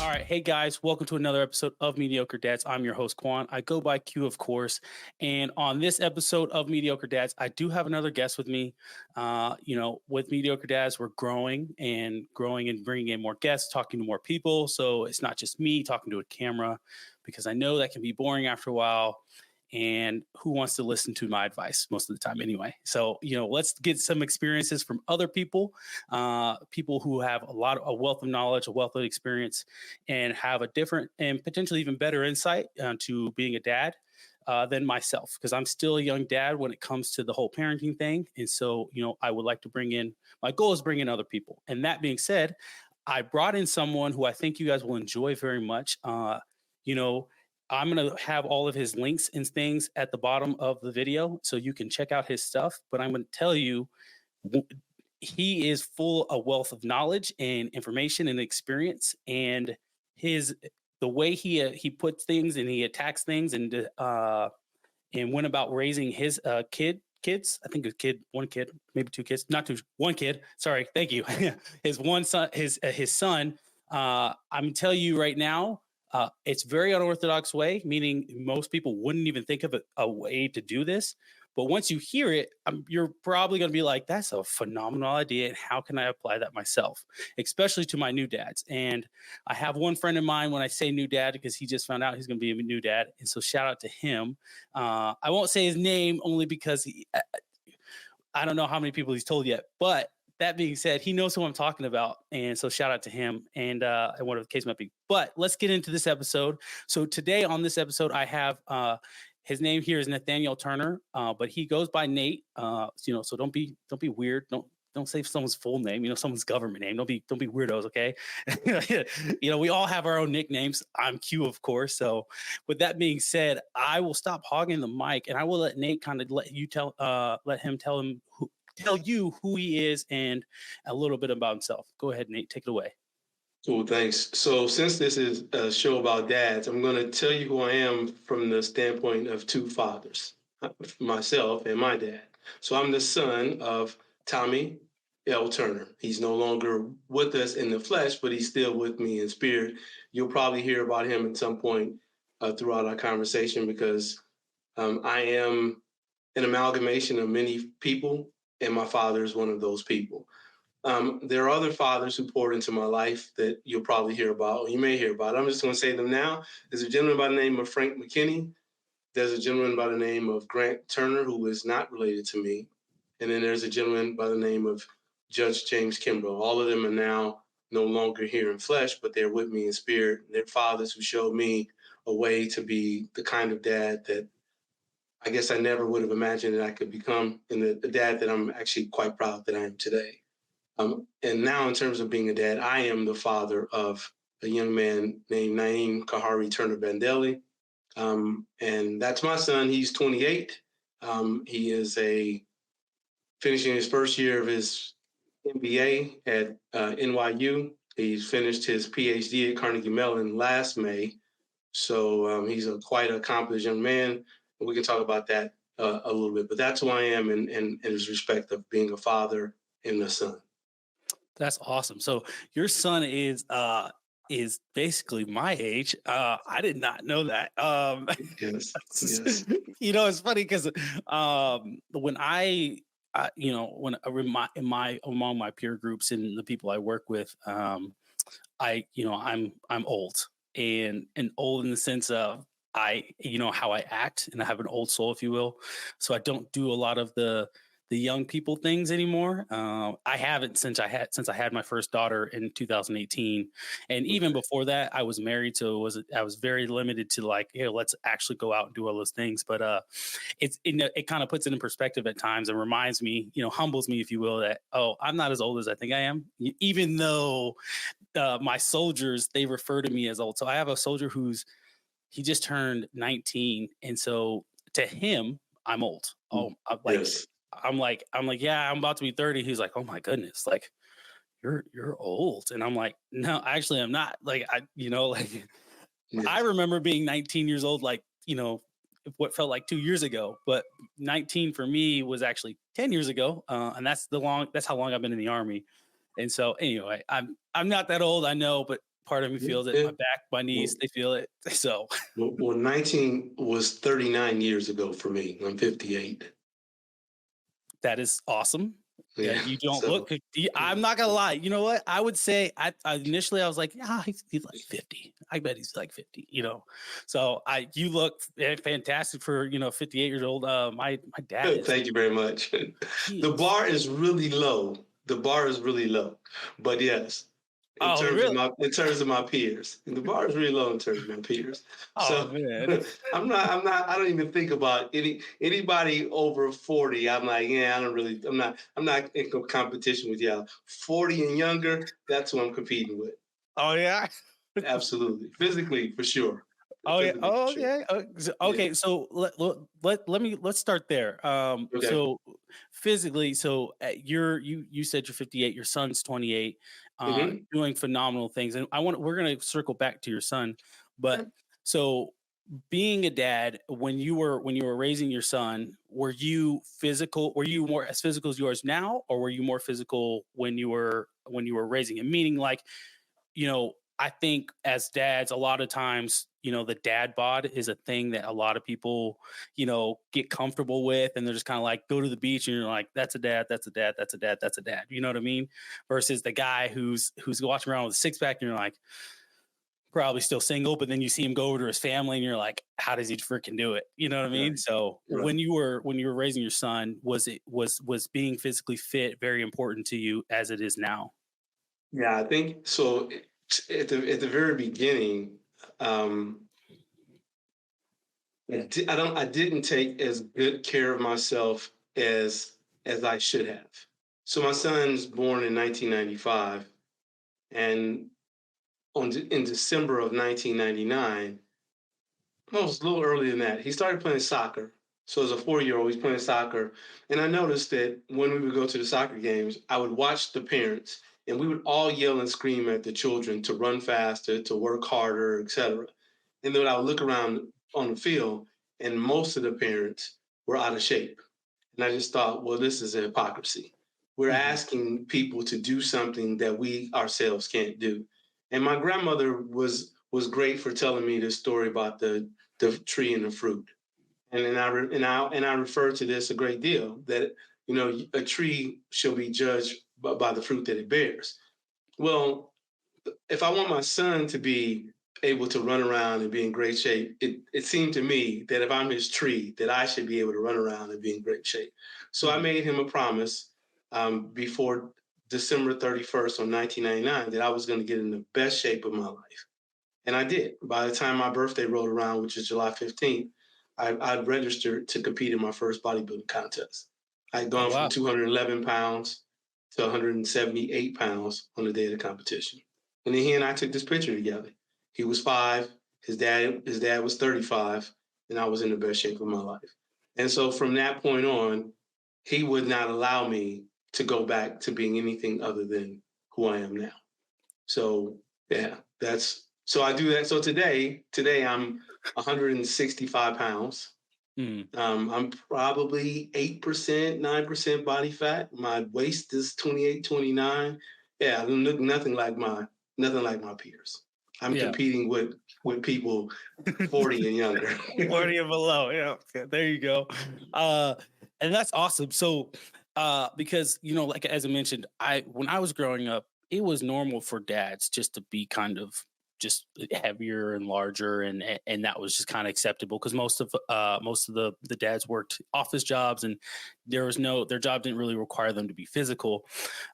All right. Hey, guys. Welcome to another episode of Mediocre Dads. I'm your host, Quan. I go by Q, of course. And on this episode of Mediocre Dads, I do have another guest with me. With Mediocre Dads, we're growing and bringing in more guests, talking to more people. So it's not just me talking to a camera, because I know that can be boring after a while. And who wants to listen to my advice most of the time anyway? So, let's get some experiences from other people, people who have a wealth of knowledge, a wealth of experience, and have a different and potentially even better insight to being a dad than myself, because I'm still a young dad when it comes to the whole parenting thing. And so, I would like to my goal is bring in other people. And that being said, I brought in someone who I think you guys will enjoy very much. I'm going to have all of his links and things at the bottom of the video so you can check out his stuff. But I'm going to tell you, he is full of wealth of knowledge and information and experience, and the way he puts things and he attacks things and went about raising his kids. I think one kid, maybe two kids, not two, one kid. Sorry, thank you. His one son, his son. I'm telling you right now. It's very unorthodox way, meaning most people wouldn't even think of a way to do this. But once you hear it, you're probably going to be like, that's a phenomenal idea. And how can I apply that myself, especially to my new dads? And I have one friend in mind when I say new dad, because he just found out he's going to be a new dad. And so shout out to him. I won't say his name only because I don't know how many people he's told yet, but that being said, he knows who I'm talking about. And so shout out to him and whatever the case might be. But let's get into this episode. So today on this episode, I have his name here is Nathaniel Turner, but he goes by Nate. So don't be weird. Don't say someone's full name, someone's government name. Don't be weirdos, okay? We all have our own nicknames. I'm Q, of course. So with that being said, I will stop hogging the mic and I will let Nate kind of let him tell you who he is and a little bit about himself. Go ahead, Nate, take it away. Cool, thanks. So since this is a show about dads, I'm going to tell you who I am from the standpoint of two fathers, myself and my dad. So I'm the son of Tommy L. Turner. He's no longer with us in the flesh, but he's still with me in spirit. You'll probably hear about him at some point throughout our conversation, because I am an amalgamation of many people, and my father is one of those people. There are other fathers who poured into my life that you'll probably hear about, or you may hear about. I'm just going to say them now. There's a gentleman by the name of Frank McKinney. There's a gentleman by the name of Grant Turner, who is not related to me. And then there's a gentleman by the name of Judge James Kimbrough. All of them are now no longer here in flesh, but they're with me in spirit. They're fathers who showed me a way to be the kind of dad that I guess I never would have imagined that I could become, and the dad that I'm actually quite proud that I am today. And now in terms of being a dad, I am the father of a young man named Naeem Kahari Turner Bandelli. And that's my son. He's 28. He is finishing his first year of his MBA at NYU. He's finished his PhD at Carnegie Mellon last May. So he's a quite accomplished young man. We can talk about that a little bit, but that's who I am in his respect of being a father and a son. That's awesome. So your son is basically my age. I did not know that. Yes. It's funny because when among my peer groups and the people I work with, I'm old and old in the sense of how I act, and I have an old soul, if you will. So I don't do a lot of the young people things anymore. I haven't since I had my first daughter in 2018, and even before that, I was married, so I was very limited to let's actually go out and do all those things. But it kind of puts it in perspective at times and reminds me, humbles me, if you will, that I'm not as old as I think I am, even though my soldiers, they refer to me as old. So I have a soldier he just turned 19, and so to him, I'm old. Yes. I'm like, yeah, I'm about to be 30. He's like, oh my goodness, like you're old. And I'm like, no, actually I'm not. I remember being 19 years old, what felt like 2 years ago, but 19 for me was actually 10 years ago. And that's how long I've been in the Army. And so anyway, I'm not that old, I know, but Part of me feels it. Yeah. My back, my knees, Well, they feel it. So 19 was 39 years ago for me. I'm 58. that is awesome. Yeah, Yeah. you don't So, look. I'm not gonna lie. You know what? I would say I initially I was like, yeah, he's like 50. I bet he's like 50. So you look fantastic for 58 years old. My dad is. thank you very much. He The is. bar is really low. The bar is really low. But yes, Oh really? in terms of my peers, the bar is really low in terms of my peers. Oh So man. I don't even think about anybody over 40. I'm like, yeah, I'm not in competition with y'all. 40 and younger, that's who I'm competing with. Oh yeah. Absolutely. Physically, for sure. Oh yeah. Physically, for Oh sure. yeah. Yeah. Okay. So let's start there. Okay. So physically, so you said you're 58. Your son's 28. Hmm. Doing phenomenal things, and we're gonna circle back to your son, but so being a dad when you were raising your son, were you physical? Were you more as physical as yours now, or were you more physical when you were raising him? Meaning, like, I think as dads, a lot of times, the dad bod is a thing that a lot of people, get comfortable with. And they're just kind of like, go to the beach and you're like, that's a dad, that's a dad, that's a dad, that's a dad. You know what I mean? Versus the guy who's walking around with a six pack and you're like, probably still single, but then you see him go over to his family and you're like, how does he freaking do it? You know what I mean? Right. So Right. when you were raising your son, was being physically fit very important to you as it is now? Yeah, I think so. At the very beginning, um, I didn't take as good care of myself as I should have. So my son's born in 1995, and in December of 1999, no, it was a little earlier than that. He started playing soccer. So as a 4-year-old, he's playing soccer, and I noticed that when we would go to the soccer games, I would watch the parents, and we would all yell and scream at the children to run faster, to work harder, etc. And then I would look around on the field, and most of the parents were out of shape. And I just thought, well, this is a hypocrisy. We're Hmm. asking people to do something that we ourselves can't do. And my grandmother was great for telling me this story about the tree and the fruit. And then I refer to this a great deal, that a tree shall be judged by the fruit that it bears. Well, if I want my son to be able to run around and be in great shape, it seemed to me that if I'm his tree, that I should be able to run around and be in great shape. So I Hmm. made him a promise before December 31st of 1999 that I was going to get in the best shape of my life. And I did. By the time my birthday rolled around, which is July 15th, I'd registered to compete in my first bodybuilding contest. I'd Oh gone from wow. 211 pounds to 178 pounds on the day of the competition. And then he and I took this picture together. He was 5, his dad was 35, and I was in the best shape of my life. And so from that point on, he would not allow me to go back to being anything other than who I am now. So yeah, that's so I do that. So today I'm 165 pounds. Mm. I'm probably 8%, 9% body fat. My waist is 28, 29. Yeah, I look nothing like my peers. I'm Yeah. competing with people 40 and younger. 40 and below. Yeah. Okay, there you go. Uh, and that's awesome. So, because, like, as I mentioned, when I was growing up, it was normal for dads just to be kind of just heavier and larger, and that was just kind of acceptable because most of the dads worked office jobs, and their job didn't really require them to be physical.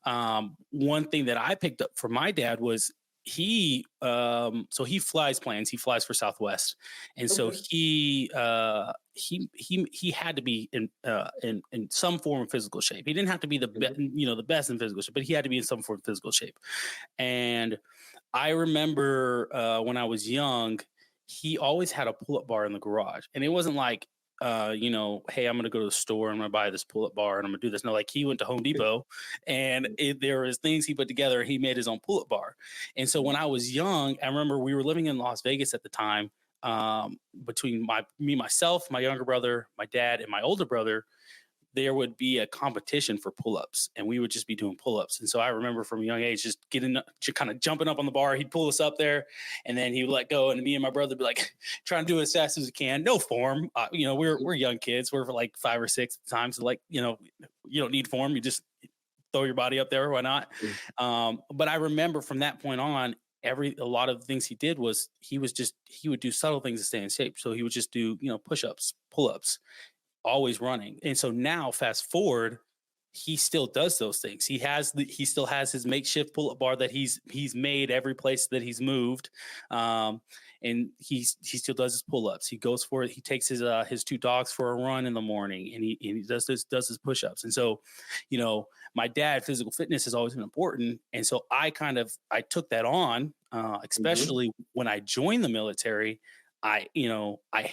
One thing that I picked up from my dad was he flies planes. He flies for Southwest, and so Okay. he had to be in some form of physical shape. He didn't have to be the best in physical shape, but he had to be in some form of physical shape. And I remember when I was young, he always had a pull-up bar in the garage, and it wasn't like, hey, I'm gonna go to the store, I'm gonna buy this pull-up bar, and I'm gonna do this. No, like he went to Home Depot, and there was things he put together. He made his own pull-up bar, and so when I was young, I remember we were living in Las Vegas at the time. Between myself, my younger brother, my dad, and my older brother, there would be a competition for pull-ups, and we would just be doing pull-ups. And so I remember from a young age just kind of jumping up on the bar. He'd pull us up there, and then he would let go, and me and my brother would be like trying to do it as fast as we can. No form, we're young kids. We're like 5 or 6 times. Like you don't need form. You just throw your body up there. Why not? But I remember from that point on, a lot of the things he did was he would do subtle things to stay in shape. So he would just do push-ups, pull-ups, always running. And so now fast forward, he still does those things. He still has his makeshift pull-up bar that he's made every place that he's moved. And he still does his pull-ups. He goes for it. He takes his 2 dogs for a run in the morning, and he does his push-ups. And so, my dad, physical fitness has always been important. And so I took that on, especially when I joined the military. I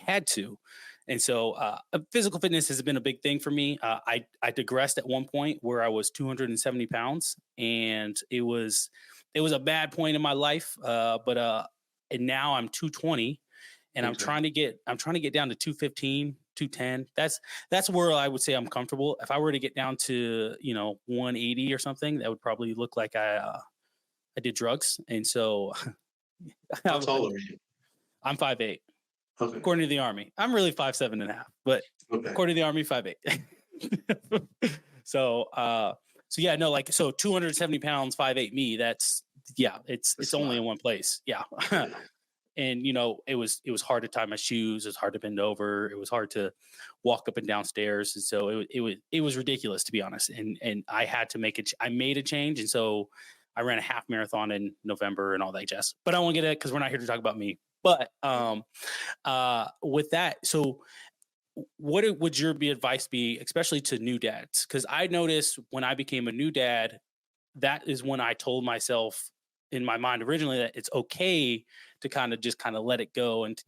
had to. And so physical fitness has been a big thing for me. I digressed at one point where I was 270 pounds, and it was a bad point in my life. And now I'm 220, and I'm trying to get down to 215, 210. That's where I would say I'm comfortable. If I were to get down to 180 or something, that would probably look like I did drugs. And so how tall are you? I'm 5'8". Okay. According to the Army, I'm really 5'7.5", but according to the Army, 5'8". So 270 pounds, 5'8" me. That's it's only in one place. Yeah. And it was hard to tie my shoes. It was hard to bend over. It was hard to walk up and down stairs. And so it was ridiculous, to be honest. And I had to I made a change. And so I ran a half marathon in November and all that jazz. But I won't get it because we're not here to talk about me. But with that, so what would your advice be, especially to new dads? Because I noticed when I became a new dad, that is when I told myself in my mind originally that it's okay to kind of let it go and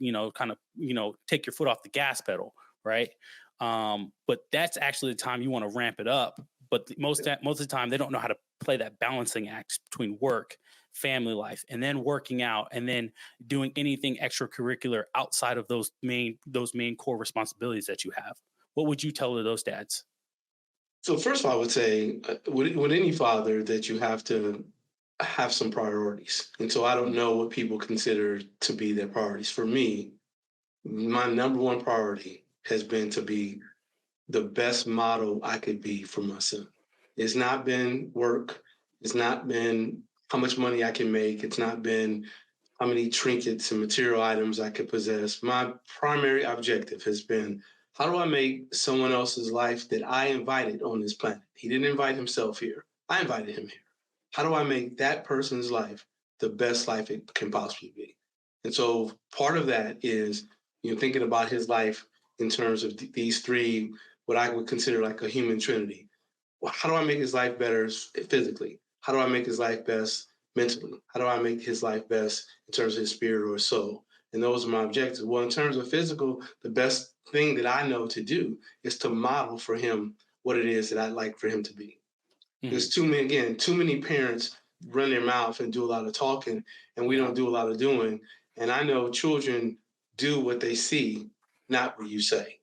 take your foot off the gas pedal, right? But that's actually the time you want to ramp it up. But most of the time, they don't know how to play that balancing act between work, family life, and then working out, and then doing anything extracurricular outside of those main core responsibilities that you have. What would you tell to those dads? So first of all, I would say with any father that you have to have some priorities. And so I don't know what people consider to be their priorities. For me, my number one priority has been to be the best model I could be for my son. It's not been work. It's not been how much money I can make. It's not been how many trinkets and material items I could possess. My primary objective has been, how do I make someone else's life that I invited on this planet? He didn't invite himself here. I invited him here. How do I make that person's life the best life it can possibly be? And so part of that is, thinking about his life in terms of these three, what I would consider like a human trinity. Well, how do I make his life better physically? How do I make his life best mentally? How do I make his life best in terms of his spirit or his soul? And those are my objectives. Well, in terms of physical, the best thing that I know to do is to model for him what it is that I'd like for him to be. There's too many parents run their mouth and do a lot of talking, and we don't do a lot of doing. And I know children do what they see, not what you say.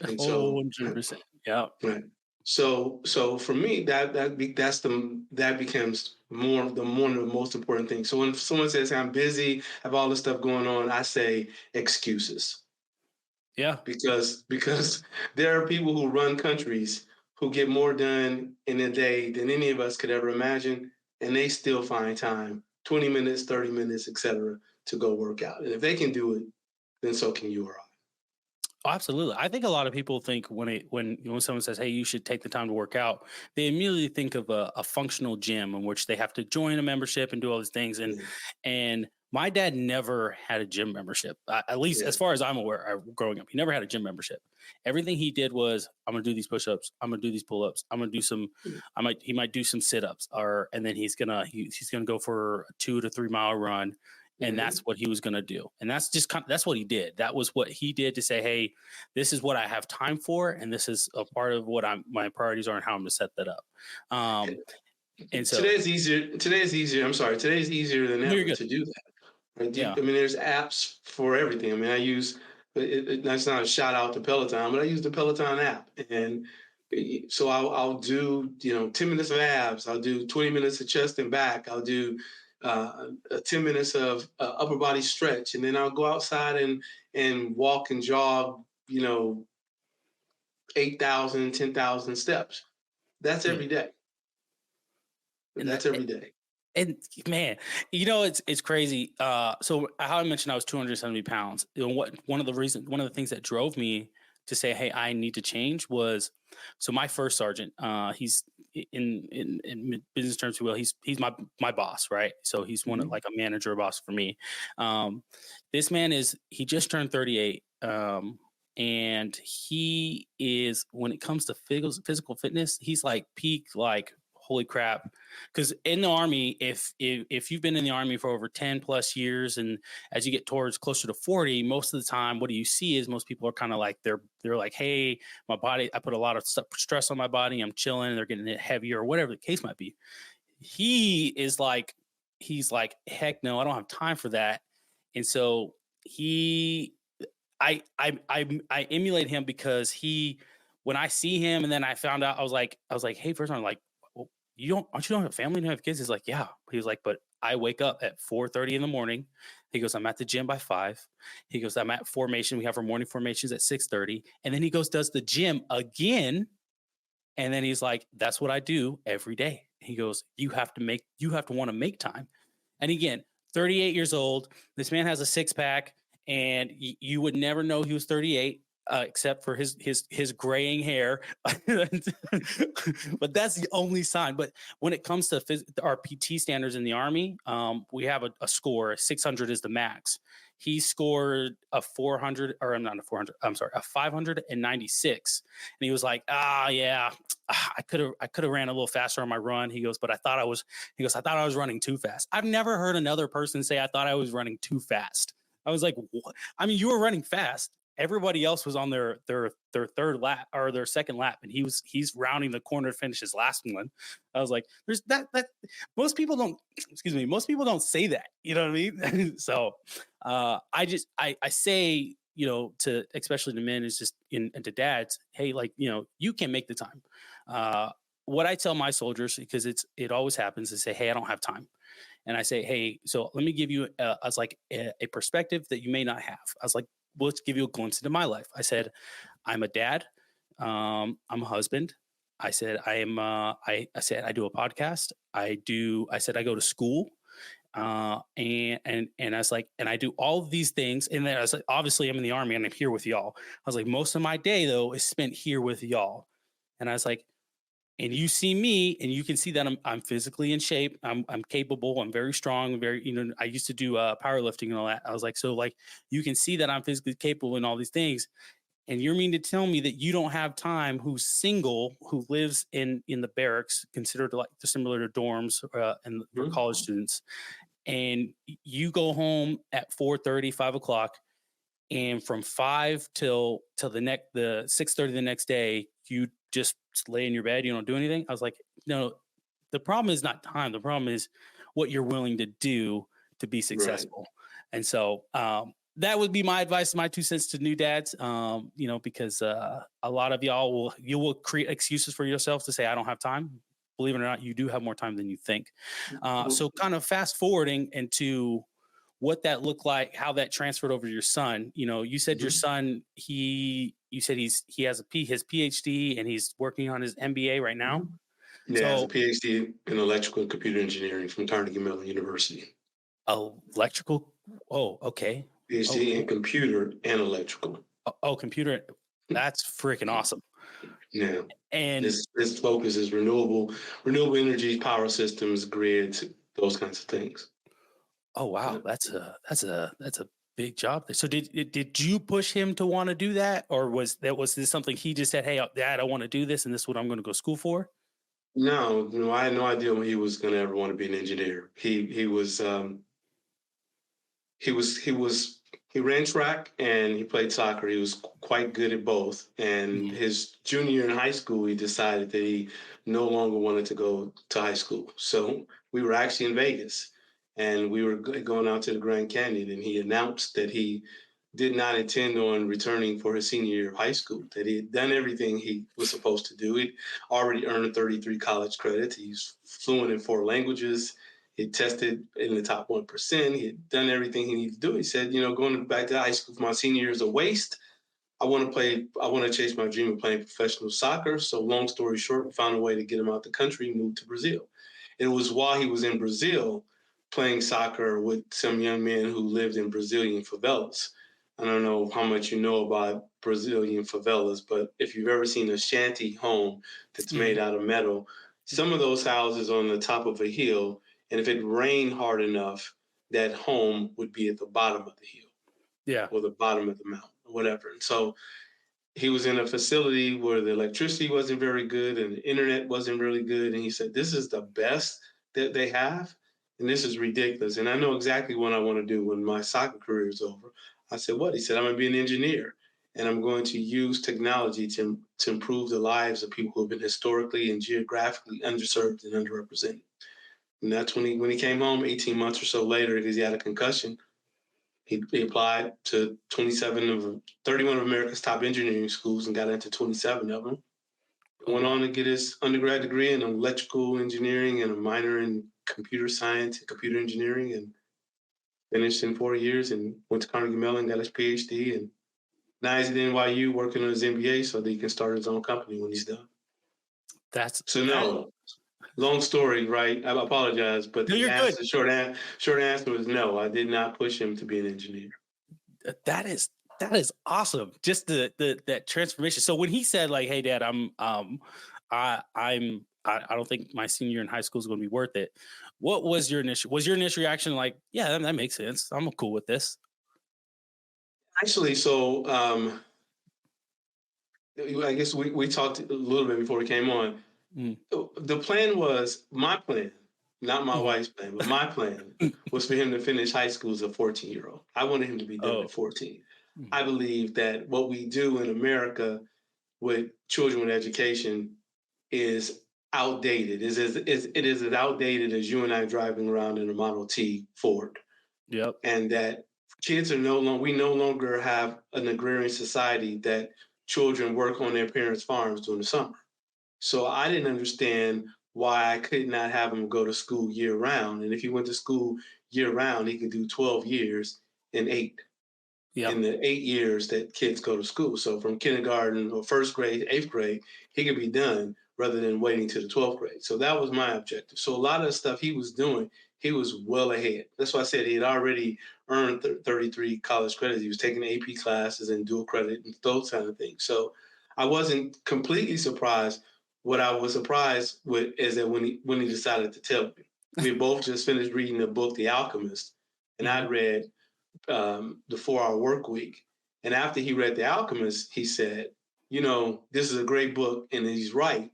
And so, 100%. Yeah. right. So for me, that becomes one of the most important things. So when someone says I'm busy, I have all this stuff going on, I say excuses. Yeah. Because there are people who run countries who get more done in a day than any of us could ever imagine, and they still find time, 20 minutes, 30 minutes, etc., to go work out. And if they can do it, then so can you or I. Oh, absolutely. I think a lot of people think when someone says, "Hey, you should take the time to work out," they immediately think of a functional gym in which they have to join a membership and do all these things. And my dad never had a gym membership, at least as far as I'm aware. Growing up, he never had a gym membership. Everything he did was, "I'm going to do these push-ups. I'm going to do these pull-ups. I'm going to do some. He might do some sit-ups, and then he's gonna go for a 2 to 3 mile run." And that's what he was going to do. And that's just that's what he did. That was what he did to say, hey, this is what I have time for. And this is a part of what my priorities are and how I'm going to set that up. And so today's easier. I'm sorry. Today's easier than ever to do that. Right? Yeah. I mean, there's apps for everything. I mean, I use That's not a shout out to Peloton, but I use the Peloton app, and so I'll do 10 minutes of abs, I'll do 20 minutes of chest and back, I'll do 10 minutes of upper body stretch, and then I'll go outside and walk and jog 8,000, 10,000 steps. That's Mm. every day. And That's every day. and man, it's crazy. So how I mentioned I was 270 pounds. One of the things that drove me to say, hey, I need to change was, so my first sergeant, he's in business terms, well, he's my boss, right? So he's one of, Mhm. like, a manager boss for me. This man he just turned 38. And he is, when it comes to physical fitness, he's like peak, like, holy crap. Because in the army, if you've been in the army for over 10 plus years, and as you get towards closer to 40, most of the time what do you see is most people are kind of like, they're like, hey, my body, I put a lot of stress on my body, I'm chilling, they're getting it heavier, or whatever the case might be. He is like, he's like, heck no, I don't have time for that. And so he I emulate him because when I see him, and then I found out, I was like, hey, first I'm like, well, aren't you don't have a family and have kids? He's like, yeah. He was like, but I wake up at 4:30 in the morning. He goes, I'm at the gym by 5. He goes, I'm at formation. We have our morning formations at 6:30. And then he goes, does the gym again. And then he's like, that's what I do every day. He goes, you have to want to make time. And again, 38 years old, this man has a six pack, and you would never know he was 38, except for his graying hair. But that's the only sign. But when it comes to our PT standards in the Army, we have a score. 600 is the max. He scored a 400, or I'm not a 400. I'm sorry, a 596. And he was like, yeah, I could have ran a little faster on my run. He goes, but I thought I was running too fast. I've never heard another person say I thought I was running too fast. I was like, what? I mean, you were running fast. Everybody else was on their third lap or their second lap, and he's rounding the corner to finish his last one. I was like, there's that most people don't, excuse me, most people don't say that. You know what I mean? So I say, to, especially to men, is just and to dads, hey, like, you can make the time. What I tell my soldiers, because it always happens, is say, hey, I don't have time. And I say, hey, so let me give you a perspective that you may not have. I was like, well, let's give you a glimpse into my life. I said, I'm a dad. I'm a husband. I said, I am, I said, I do a podcast. I said, I go to school. And I was like, and I do all of these things. And then I was like, obviously I'm in the Army and I'm here with y'all. I was like, most of my day though is spent here with y'all. And I was like, and you see me, and you can see that I'm physically in shape. I'm capable. I'm very strong. Very, I used to do powerlifting and all that. I was like, so, like, you can see that I'm physically capable in all these things. And you're mean to tell me that you don't have time, who's single, who lives in the barracks, considered like similar to dorms, and for college students, and you go home at 4:30, 5 o'clock, and from 5 till the 6:30 the next day, you just lay in your bed, you don't do anything. I was like, no, the problem is not time. The problem is what you're willing to do to be Right. successful. And so that would be my advice, my 2 cents to new dads. Because a lot of you will create excuses for yourself to say, I don't have time. Believe it or not, you do have more time than you think. So kind of fast forwarding into what that looked like, how that transferred over to your son. You said your son, he has his PhD, and he's working on his MBA right now. Yeah, has a So PhD in electrical and computer engineering from Carnegie Mellon University. electrical. Oh, okay. PhD in computer and electrical. Computer. That's freaking awesome. Yeah. And His focus is renewable energy, power systems, grids, those kinds of things. oh wow, Yeah. that's a big job. So did you push him to want to do that, or was this something he just said, hey, Dad, I want to do this, and this is what I'm going to go to school for? No, I had no idea when he was going to ever want to be an engineer. He ran track and he played soccer. He was quite good at both. And Mhm. his junior year in high school, he decided that he no longer wanted to go to high school. So we were actually in Vegas, and we were going out to the Grand Canyon, and he announced that he did not intend on returning for his senior year of high school, that he had done everything he was supposed to do. He'd already earned 33 college credits. He's fluent in 4 languages. He tested in the top 1%. He had done everything he needed to do. He said, going back to high school for my senior year is a waste. I want to chase my dream of playing professional soccer. So long story short, we found a way to get him out the country, moved to Brazil. It was while he was in Brazil playing soccer with some young men who lived in Brazilian favelas. I don't know how much you know about Brazilian favelas, but if you've ever seen a shanty home that's made out of metal, some of those houses are on the top of a hill, and if it rained hard enough, that home would be at the bottom of the hill Yeah. or the bottom of the mountain, or whatever. And so he was in a facility where the electricity wasn't very good and the internet wasn't really good. And he said, "This is the best that they have. And this is ridiculous. And I know exactly what I want to do when my soccer career is over." I said, "What?" He said, "I'm going to be an engineer and I'm going to use technology to improve the lives of people who have been historically and geographically underserved and underrepresented." And that's when he came home 18 months or so later, because he had a concussion. He applied to 31 of America's top engineering schools and got into 27 of them. Oh, Went wow. on to get his undergrad degree in electrical engineering and a minor in computer science and computer engineering, and finished in 4 years, and went to Carnegie Mellon, got his PhD, and now he's at NYU working on his MBA so that he can start his own company when he's done. That's So that. no, long story, right? I apologize, but No, the you're good. answer, short answer was no. I did not push him to be an engineer. That is awesome. Just the that transformation. So when he said like, "Hey, Dad, I don't think my senior year in high school is going to be worth it," what was your initial? Was your initial reaction like, "Yeah, that makes sense. I'm cool with this." Actually, so I guess we talked a little bit before we came on. Mm. The plan was my plan, not my Mhm. wife's plan, but my plan was for him to finish high school as a 14-year-old. I wanted him to be done Oh. at 14. Mhm. I believe that what we do in America with children with education is outdated. It is as outdated as you and I driving around in a Model T Ford, Yep. and that kids are we no longer have an agrarian society that children work on their parents' farms during the summer. So I didn't understand why I could not have him go to school year round. And if he went to school year round, he could do 12 years in eight, Yep. in the 8 years that kids go to school. So from kindergarten or first grade to eighth grade, he could be done rather than waiting to the 12th grade. So that was my objective. So a lot of the stuff he was doing, he was well ahead. That's why I said he had already earned 33 college credits. He was taking AP classes and dual credit and those kind of things. So I wasn't completely surprised. What I was surprised with is that when he decided to tell me, we had both just finished reading the book The Alchemist, and Mhm. I'd read the 4 Hour Work Week. And after he read The Alchemist, he said, "This is a great book," and he's right.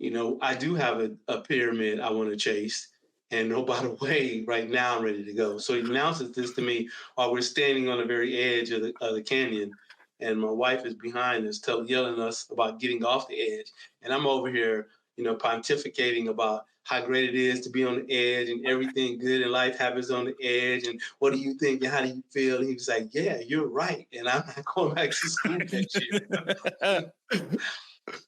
I do have a pyramid I want to chase. And oh, by the way, right now I'm ready to go. So he announces this to me while we're standing on the very edge of the canyon. And my wife is behind us, yelling at us about getting off the edge. And I'm over here, pontificating about how great it is to be on the edge and everything good in life happens on the edge. And what do you think? And how do you feel? And he was like, "Yeah, you're right. And I'm not going back to school next year."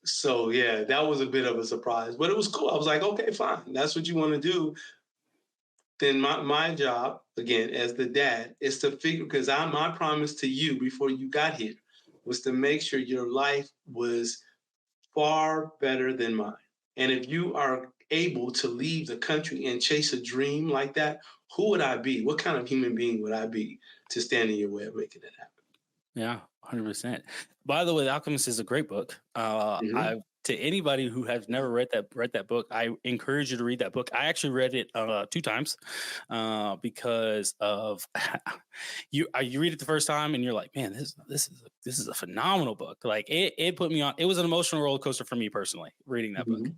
So yeah, that was a bit of a surprise, but it was cool. I was like, "Okay, fine. That's what you want to do." Then my job again as the dad is to figure, because my promise to you before you got here was to make sure your life was far better than mine. And if you are able to leave the country and chase a dream like that, who would I be? What kind of human being would I be to stand in your way of making it happen? Yeah, 100%. By the way, The Alchemist is a great book. Mm-hmm. I To anybody who has never read that book, I encourage you to read that book. I actually read it 2 times because of you read it the first time and you're like, man, this is a phenomenal book. Like it put me on. It was an emotional roller coaster for me personally reading that book. Mm-hmm.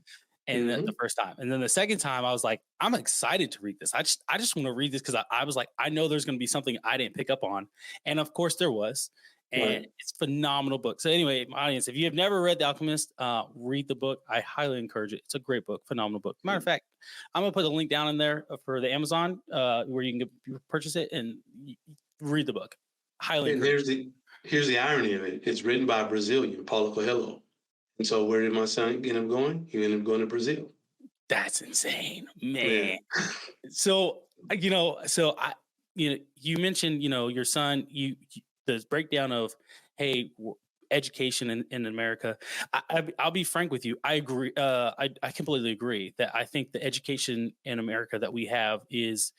And the first time, and then the second time, I was like, I'm excited to read this. I just want to read this because I was like, I know there's going to be something I didn't pick up on, and of course there was, and Right. it's a phenomenal book. So anyway, my audience, if you have never read The Alchemist, read the book. I highly encourage it. It's a great book, phenomenal book. Matter of fact, I'm gonna put a link down in there for the Amazon where you can purchase it and read the book. Highly And encourage. here's the irony of it. It's written by a Brazilian, Paulo Coelho. And so where did my son end up going? He ended up going to Brazil. That's insane, Yeah. man. So you mentioned your son. The breakdown of hey education in America. I'll be frank with you. I agree. I completely agree that I think the education in America that we have it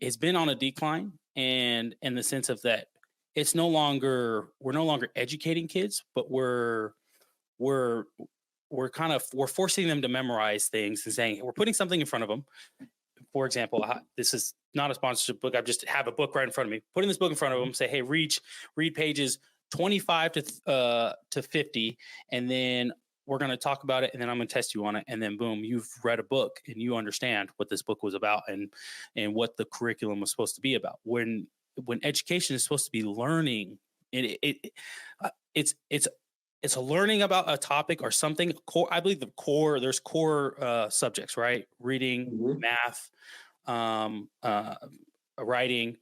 has been on a decline, and in the sense of that we're no longer educating kids, but we're we're forcing them to memorize things and saying we're putting something in front of them. For example, this is not a sponsorship book. I just have a book right in front of me. Putting this book in front of them, say, "Hey, read pages 25 to 50, and then we're going to talk about it, and then I'm going to test you on it, and then boom, you've read a book and you understand what this book was about and what the curriculum was supposed to be about." When education is supposed to be learning, it's a learning about a topic or something core. I believe there's core subjects, right? Reading, Mhm. math, writing,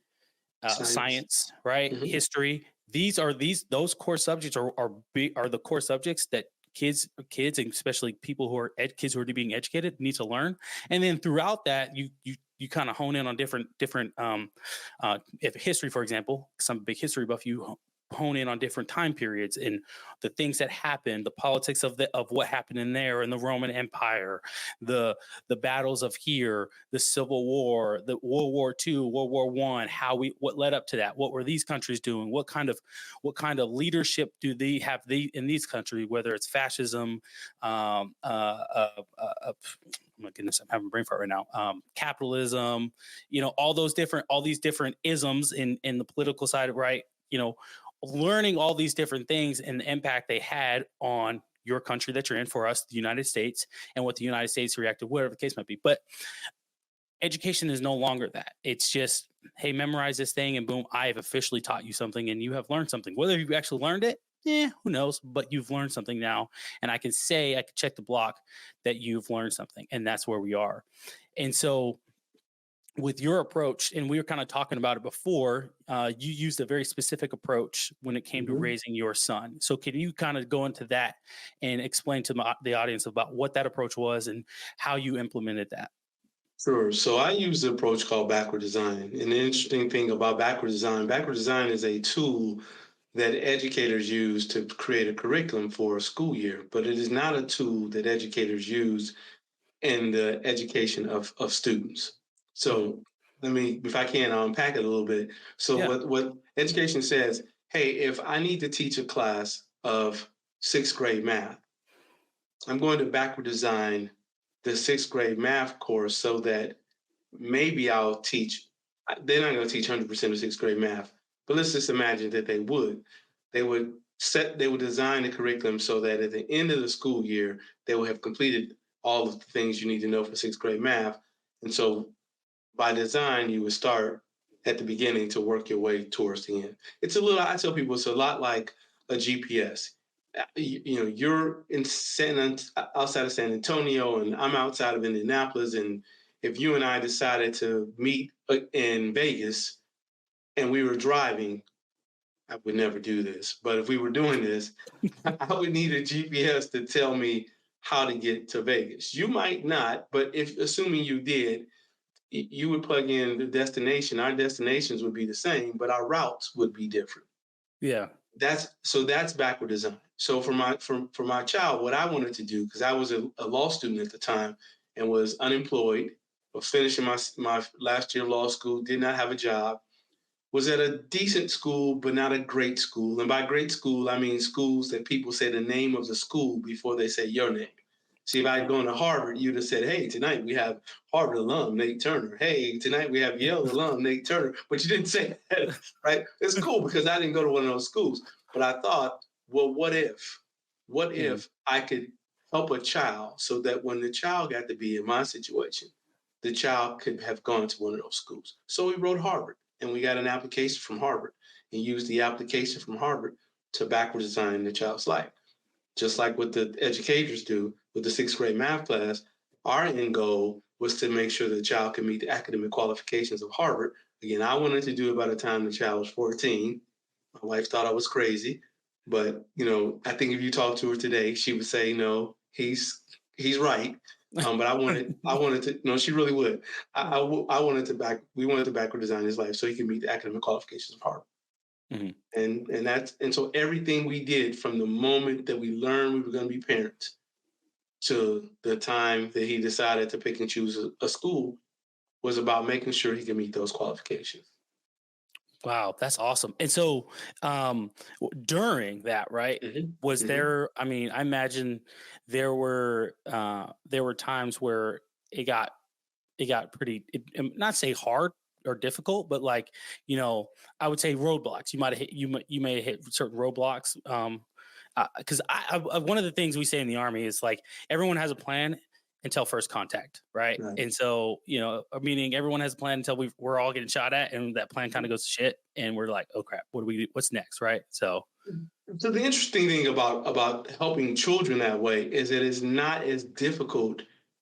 Science. science, right? Mhm. History. Those core subjects are the core subjects that kids and especially people who are kids who are being educated need to learn. And then throughout that, you kind of hone in on different if history, for example, some big history buff, you hone in on different time periods and the things that happened, the politics of what happened in there in the Roman Empire, the battles of here, the Civil War, the World War II, World War I, what led up to that, what were these countries doing, what kind of leadership do they have in these countries, whether it's fascism, oh my goodness, I'm having a brain fart right now. Capitalism, all these different isms in the political side, right? Learning all these different things and the impact they had on your country that you're in, for us, the United States, and what the United States reacted, whatever the case might be. But education is no longer that. It's just, hey, memorize this thing and boom, I have officially taught you something and you have learned something. Whether you've actually learned it, who knows? But you've learned something now. And I can check the block that you've learned something. And that's where we are. And so with your approach, and we were kind of talking about it before, you used a very specific approach when it came to Mhm. raising your son. So can you kind of go into that and explain to the audience about what that approach was and how you implemented that? Sure. So I use the approach called backward design. And the interesting thing about backward design is a tool that educators use to create a curriculum for a school year, but it is not a tool that educators use in the education of students. Mhm. So let me, if I can, I'll unpack it a little bit. So Yeah. what education says, hey, if I need to teach a class of sixth grade math, I'm going to backward design the sixth grade math course so that maybe I'll teach, they're not going to teach 100% of sixth grade math, but let's just imagine that they would. They would design the curriculum so that at the end of the school year, they will have completed all of the things you need to know for sixth grade math. And so by design, you would start at the beginning to work your way towards the end. I tell people it's a lot like a GPS. You're outside of San Antonio, and I'm outside of Indianapolis. And if you and I decided to meet in Vegas and we were driving, I would never do this. But if we were doing this, I would need a GPS to tell me how to get to Vegas. You might not, but if assuming you did, you would plug in the destination. Our destinations would be the same, but our routes would be different. Yeah. That's backward design. So for my child, what I wanted to do, because I was a law student at the time and was unemployed, was finishing my last year of law school, did not have a job, was at a decent school, but not a great school. And by great school, I mean schools that people say the name of the school before they say your name. See, if I had gone to Harvard, you'd have said, hey, tonight we have Harvard alum, Nate Turner. Hey, tonight we have Yale alum, Nate Turner. But you didn't say that, right? It's cool because I didn't go to one of those schools. But I thought, well, what if? What Mhm. if I could help a child so that when the child got to be in my situation, the child could have gone to one of those schools? So we wrote Harvard and we got an application from Harvard and used the application from Harvard to backward design the child's life. Just like what the educators do with the sixth grade math class, our end goal was to make sure the child could meet the academic qualifications of Harvard. Again, I wanted to do it by the time the child was 14. My wife thought I was crazy, but I think if you talk to her today, she would say, no, he's right. But I wanted to, no, she really would. I wanted we wanted to backward design his life so he could meet the academic qualifications of Harvard. Mhm. And so everything we did from the moment that we learned we were going to be parents to the time that he decided to pick and choose a school was about making sure he could meet those qualifications. Wow, that's awesome. And so, during that, right, Mm-hmm. was Mm-hmm. there? I mean, I imagine there were times where it got pretty not say hard or difficult, but like I would say roadblocks. You might have hit you may have hit certain roadblocks. Because one of the things we say in the Army is like everyone has a plan until first contact, right? Right. And so meaning everyone has a plan until we're all getting shot at, and that plan kind of goes to shit, and we're like, oh crap, what do we do? What's next, right? So So the interesting thing about helping children that way is that it's not as difficult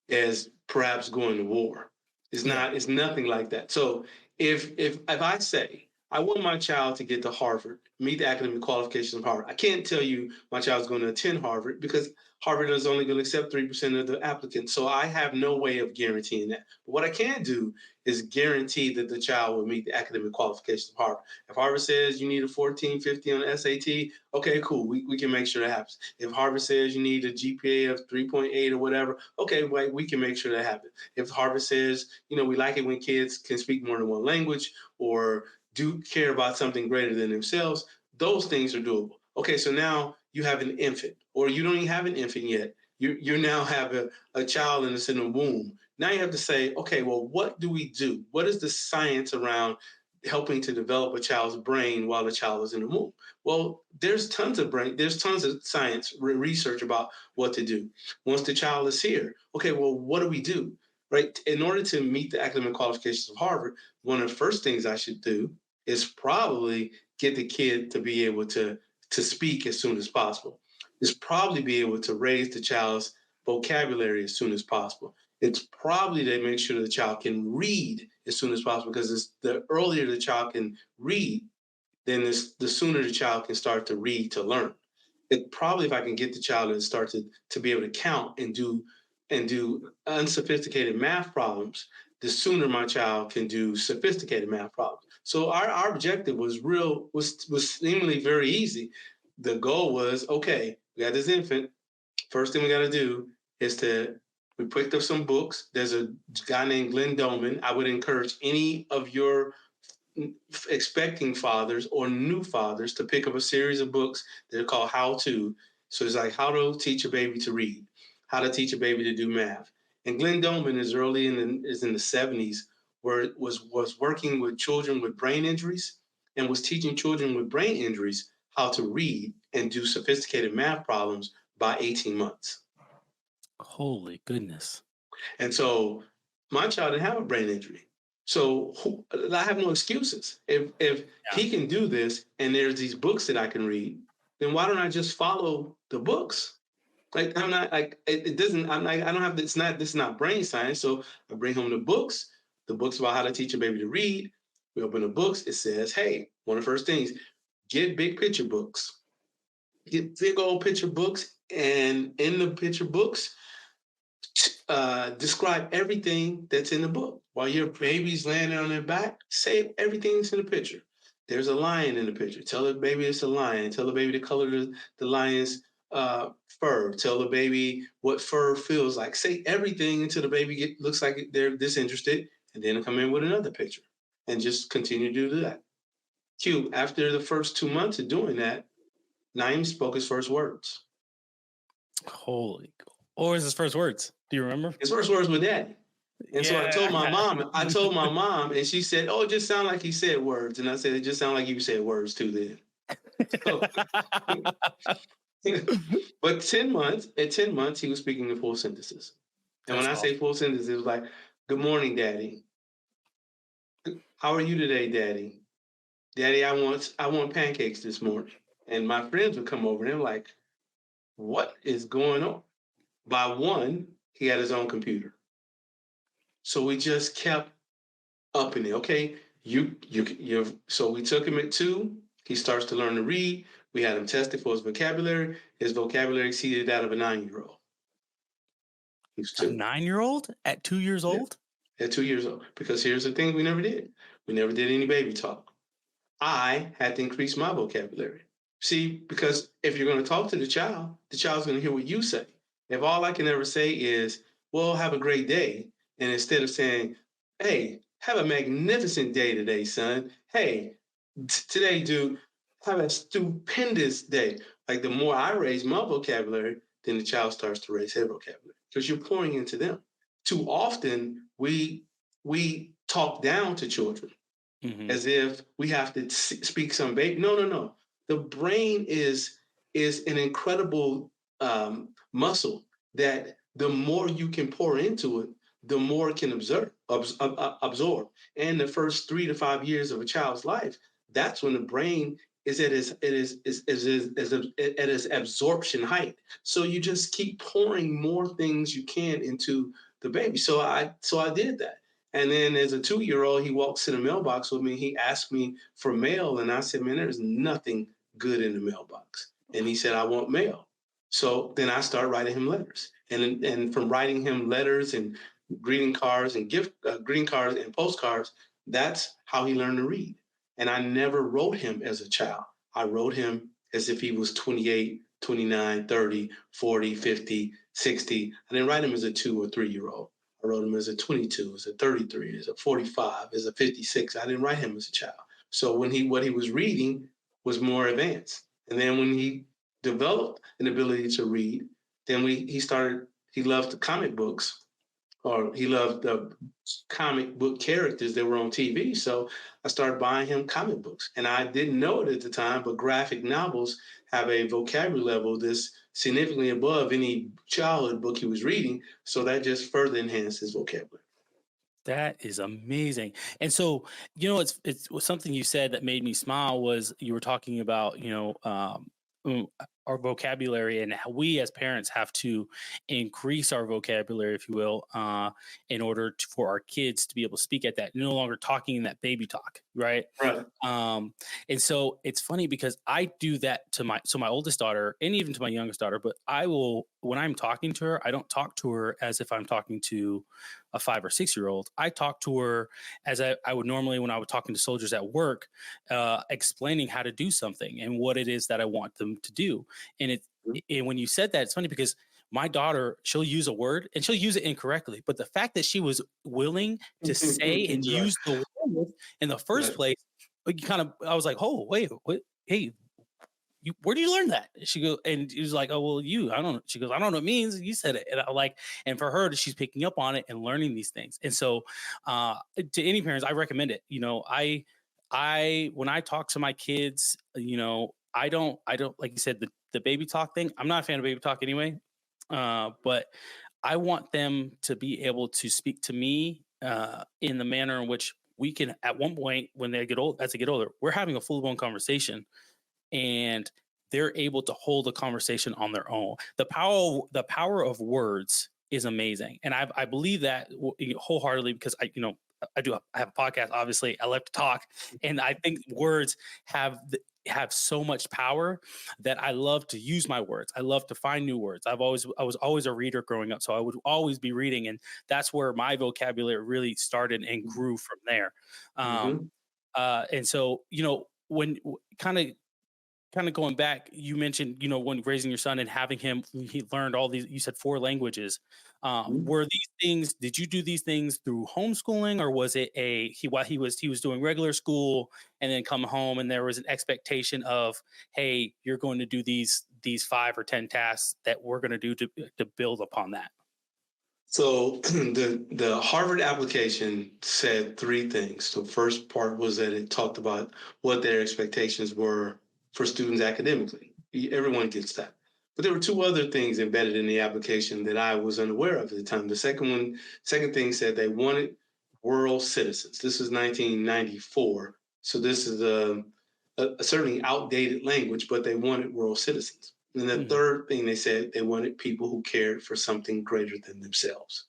as perhaps going to war. It's yeah, not. It's nothing like that. So if I say I want my child to get to Harvard, meet the academic qualifications of Harvard, I can't tell you my child's going to attend Harvard because Harvard is only going to accept 3% of the applicants. So I have no way of guaranteeing that. But what I can do is guarantee that the child will meet the academic qualifications of Harvard. If Harvard says you need a 1450 on the SAT, okay, cool. We can make sure that happens. If Harvard says you need a GPA of 3.8 or whatever, okay, we can make sure that happens. If Harvard says, we like it when kids can speak more than one language or do care about something greater than themselves, those things are doable. Okay, so now you have an infant, or you don't even have an infant yet. You now have a child and it's in the womb. Now you have to say, okay, well, what do we do? What is the science around helping to develop a child's brain while the child is in the womb? Well, there's tons of science research about what to do. Once the child is here, okay, well, what do we do? Right? In order to meet the academic qualifications of Harvard, one of the first things I should do is probably get the kid to be able to speak as soon as possible. Is probably be able to raise the child's vocabulary as soon as possible. It's probably to make sure the child can read as soon as possible because the earlier the child can read, then the sooner the child can start to read to learn. It probably if I can get the child to start to be able to count and do unsophisticated math problems, the sooner my child can do sophisticated math problems. So our objective was seemingly very easy. The goal was, okay, we got this infant. First thing we got to do is we picked up some books. There's a guy named Glenn Doman. I would encourage any of your expecting fathers or new fathers to pick up a series of books. They're called How To. So it's like how to teach a baby to read, how to teach a baby to do math. And Glenn Doman is in the 70s, where was working with children with brain injuries and was teaching children with brain injuries how to read and do sophisticated math problems by 18 months. holy goodness. And so my child didn't have a brain injury. So I have no excuses. If he can do this and there's these books that I can read, then why don't I just follow the books? Like I'm not like it doesn't. I'm like I don't have. It's not. This is not brain science. So I bring home the books about how to teach a baby to read. We open the books. It says, hey, one of the first things, get big picture books. Get big old picture books, and in the picture books, describe everything that's in the book. While your baby's laying on their back, say everything that's in the picture. There's a lion in the picture. Tell the baby it's a lion. Tell the baby the color of the lion's fur. Tell the baby what fur feels like. Say everything until the baby looks like they're disinterested, and then come in with another picture, and just continue to do that. Q. After the first 2 months of doing that, Naeem spoke his first words. Holy. What was his first words? Do you remember? His first words were "Daddy." And so I told my mom, and she said, "Oh, it just sounded like he said words." And I said, "It just sounded like you said words too then." So, but 10 months, at 10 months, he was speaking in full sentences. And when I say full sentences, it was like, "Good morning, Daddy. How are you today, Daddy? Daddy, I want pancakes this morning." And my friends would come over and they're like, "What is going on?" By one, he had his own computer. So we just kept upping it. Okay, so we took him at 2. He starts to learn to read. We had him tested for his vocabulary. His vocabulary exceeded that of a 9-year-old. He was A 2. 9-year-old at 2 years Yeah, old? at 2 years old. Because here's the thing we never did. We never did any baby talk. I had to increase my vocabulary. See, because if you're going to talk to the child's going to hear what you say. If all I can ever say is, well, have a great day, and instead of saying, hey, have a magnificent day today, son. Hey, today, dude, have a stupendous day. Like the more I raise my vocabulary, then the child starts to raise their vocabulary because you're pouring into them. Too often, we talk down to children Mhm. as if we have to speak some baby. No, no, no. The brain is an incredible muscle that the more you can pour into it, the more it can absorb. And the first 3 to 5 years of a child's life, that's when the brain is at its absorption height. So you just keep pouring more things you can into the baby. So I did that. And then as a 2-year-old, he walks to the mailbox with me. He asked me for mail. And I said, man, there's nothing good in the mailbox. And he said, I want mail. So then I started writing him letters. And from writing him letters and greeting cards and greeting cards and postcards, that's how he learned to read. And I never wrote him as a child. I wrote him as if he was 28, 29, 30, 40, 50, 60. I didn't write him as a 2 or 3-year-old. I wrote him as a 22, as a 33, as a 45, as a 56. I didn't write him as a child. So what he was reading was more advanced. And then when he developed an ability to read, then he loved the comic books, or he loved the comic book characters that were on TV. So I started buying him comic books. And I didn't know it at the time, but graphic novels have a vocabulary level that's significantly above any childhood book he was reading. So that just further enhanced his vocabulary. That is amazing. And so, it's something you said that made me smile was you were talking about, our vocabulary and how we as parents have to increase our vocabulary, if you will, in order for our kids to be able to speak at that, no longer talking in that baby talk, right? Right. Um, and so it's funny because I do that to my oldest daughter and even to my youngest daughter, but I will, when I'm talking to her, I don't talk to her as if I'm talking to a 5 or 6-year-old. I talk to her as I would normally when I was talking to soldiers at work, explaining how to do something and what it is that I want them to do. And and when you said that, it's funny because my daughter, she'll use a word and she'll use it incorrectly. But the fact that she was willing to say and Right. use the word in the first Right. place, I was like, oh, wait, what? Hey, where do you learn that? She goes, and he was like, oh, well, I don't know. She goes, I don't know what it means. You said it. And I like, and for her, she's picking up on it and learning these things. And so, to any parents, I recommend it. When I talk to my kids, I don't, like you said, the baby talk thing. I'm not a fan of baby talk anyway. But I want them to be able to speak to me, in the manner in which we can, at one point, when as they get older, we're having a full blown conversation and they're able to hold a conversation on their own. The power of words is amazing, and I believe that wholeheartedly because I have a podcast. Obviously, I like to talk, and I think words have so much power that I love to use my words. I love to find new words. I was always a reader growing up, so I would always be reading, and that's where my vocabulary really started and grew from there. Um, Mm-hmm. and so when kind of going back, you mentioned, when raising your son and having him, he learned all these, you said 4 languages. Were these things, did you do these things through homeschooling or was it while he was doing regular school and then come home and there was an expectation of, hey, you're going to do these 5 or 10 tasks that we're going to do to build upon that? So the Harvard application said 3 things. The first part was that it talked about what their expectations were for students academically. Everyone gets that. But there were 2 other things embedded in the application that I was unaware of at the time. The second thing said they wanted world citizens. This is 1994. So this is a certainly outdated language, but they wanted world citizens. And the Mhm. third thing they said, they wanted people who cared for something greater than themselves.